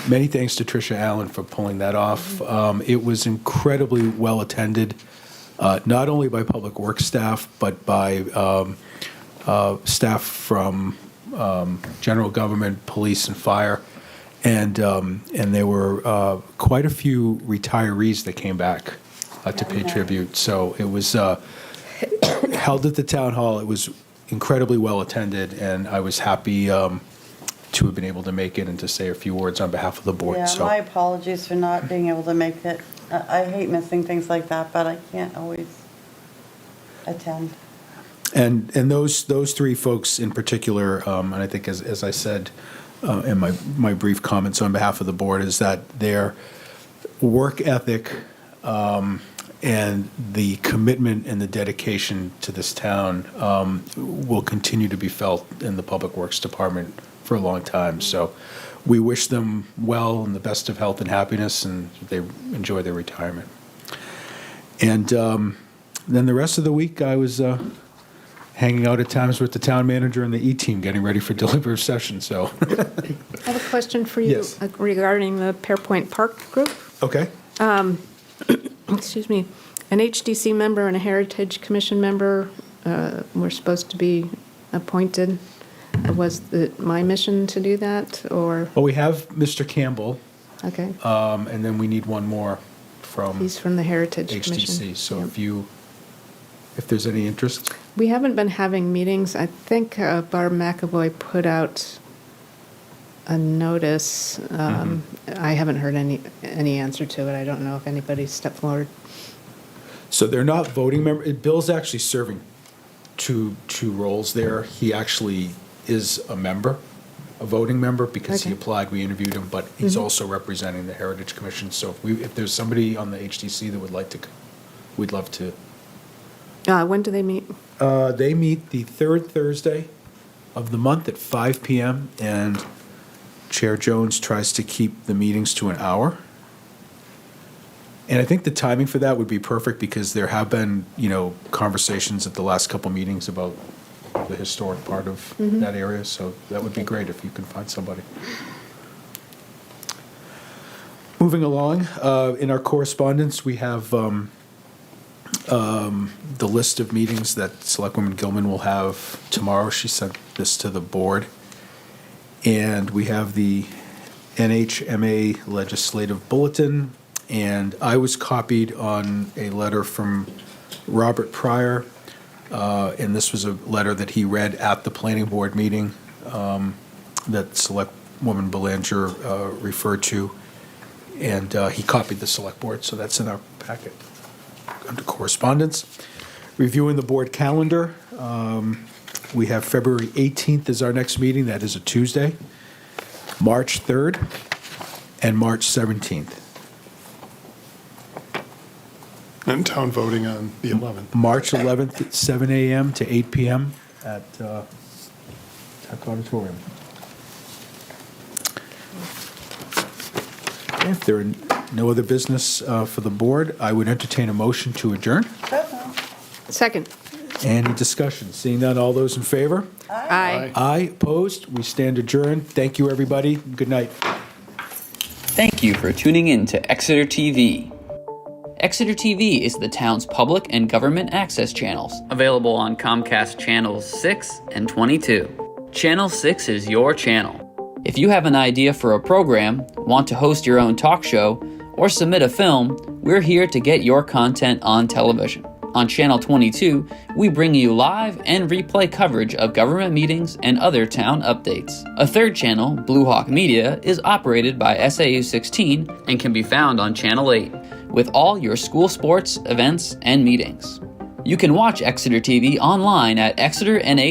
many thanks to Tricia Allen for pulling that off. It was incredibly well-attended, not only by Public Works staff, but by staff from general government, police, and fire. And there were quite a few retirees that came back to pay tribute. So it was held at the town hall. It was incredibly well-attended, and I was happy to have been able to make it and to say a few words on behalf of the board. Yeah, So my apologies for not being able to make it. I hate missing things like that, but I can't always attend. And those 3 folks in particular, and I think as I said in my brief comments on behalf of the board, is that their work ethic and the commitment and the dedication to this town will continue to be felt in the Public Works Department for a long time. So we wish them well and the best of health and happiness, and they enjoy their retirement. And then the rest of the week, I was hanging out at times with the town manager and the E-team, getting ready for deliberative session, so. I have a question for you Yes. regarding the Pearpoint Park Group. Okay. Excuse me. An HDC member and a Heritage Commission member were supposed to be appointed. Was it my mission to do that, or, Well, we have Mr. Campbell, okay, and then we need one more from he's from the Heritage Commission. HTC, so Yeah. if there's any interest. We haven't been having meetings. I think Barb McAvoy put out a notice. I haven't heard any answer to it. I don't know if anybody stepped forward. So they're not voting members. Bill's actually serving two roles there. He actually is a member, a voting member, because he Okay. applied, we interviewed him, but he's also representing the Heritage Commission. So if there's somebody on the HDC that would like to, we'd love to. When do they meet? They meet the 3rd Thursday of the month at 5 p.m., and Chair Jones tries to keep the meetings to an hour. And I think the timing for that would be perfect, because there have been, conversations at the last couple meetings about the historic part of that area, so that would be great if you can find somebody. Moving along, in our correspondence, we have the list of meetings that Selectwoman Gilman will have tomorrow. She sent this to the board. And we have the NHMA Legislative Bulletin, and I was copied on a letter from Robert Pryor, and this was a letter that he read at the planning board meeting that Selectwoman Belanger referred to, and he copied the select board, so that's in our packet. Under correspondence, reviewing the board calendar, we have February 18th is our next meeting. That is a Tuesday. March 3rd and March 17th. And town voting on the 11th. March 11th at 7 a.m. to 8 p.m. at Tech Auditorium. If there are no other business for the board, I would entertain a motion to adjourn. Second. Any discussion? Seeing none, all those in favor? Aye. Aye, opposed? We stand adjourned. Thank you, everybody. Good night. Thank you for tuning in to Exeter TV. Exeter TV is the town's public and government access channels, available on Comcast Channels 6 and 22. Channel 6 is your channel. If you have an idea for a program, want to host your own talk show, or submit a film, we're here to get your content on television. On Channel 22, we bring you live and replay coverage of government meetings and other town updates. A third channel, Blue Hawk Media, is operated by SAU 16 and can be found on Channel 8, with all your school sports, events, and meetings. You can watch Exeter TV online at exeternh.tv,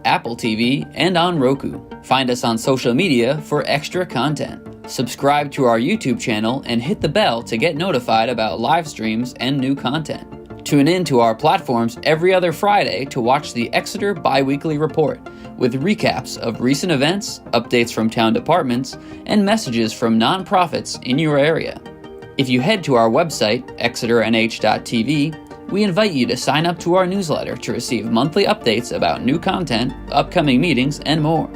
Apple TV, and on Roku. Find us on social media for extra content. Subscribe to our YouTube channel and hit the bell to get notified about live streams and new content. Tune in to our platforms every other Friday to watch the Exeter Biweekly Report, with recaps of recent events, updates from town departments, and messages from nonprofits in your area. If you head to our website, exeternh.tv, we invite you to sign up to our newsletter to receive monthly updates about new content, upcoming meetings, and more.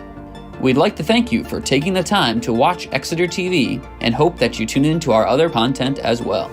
We'd like to thank you for taking the time to watch Exeter TV and hope that you tune in to our other content as well.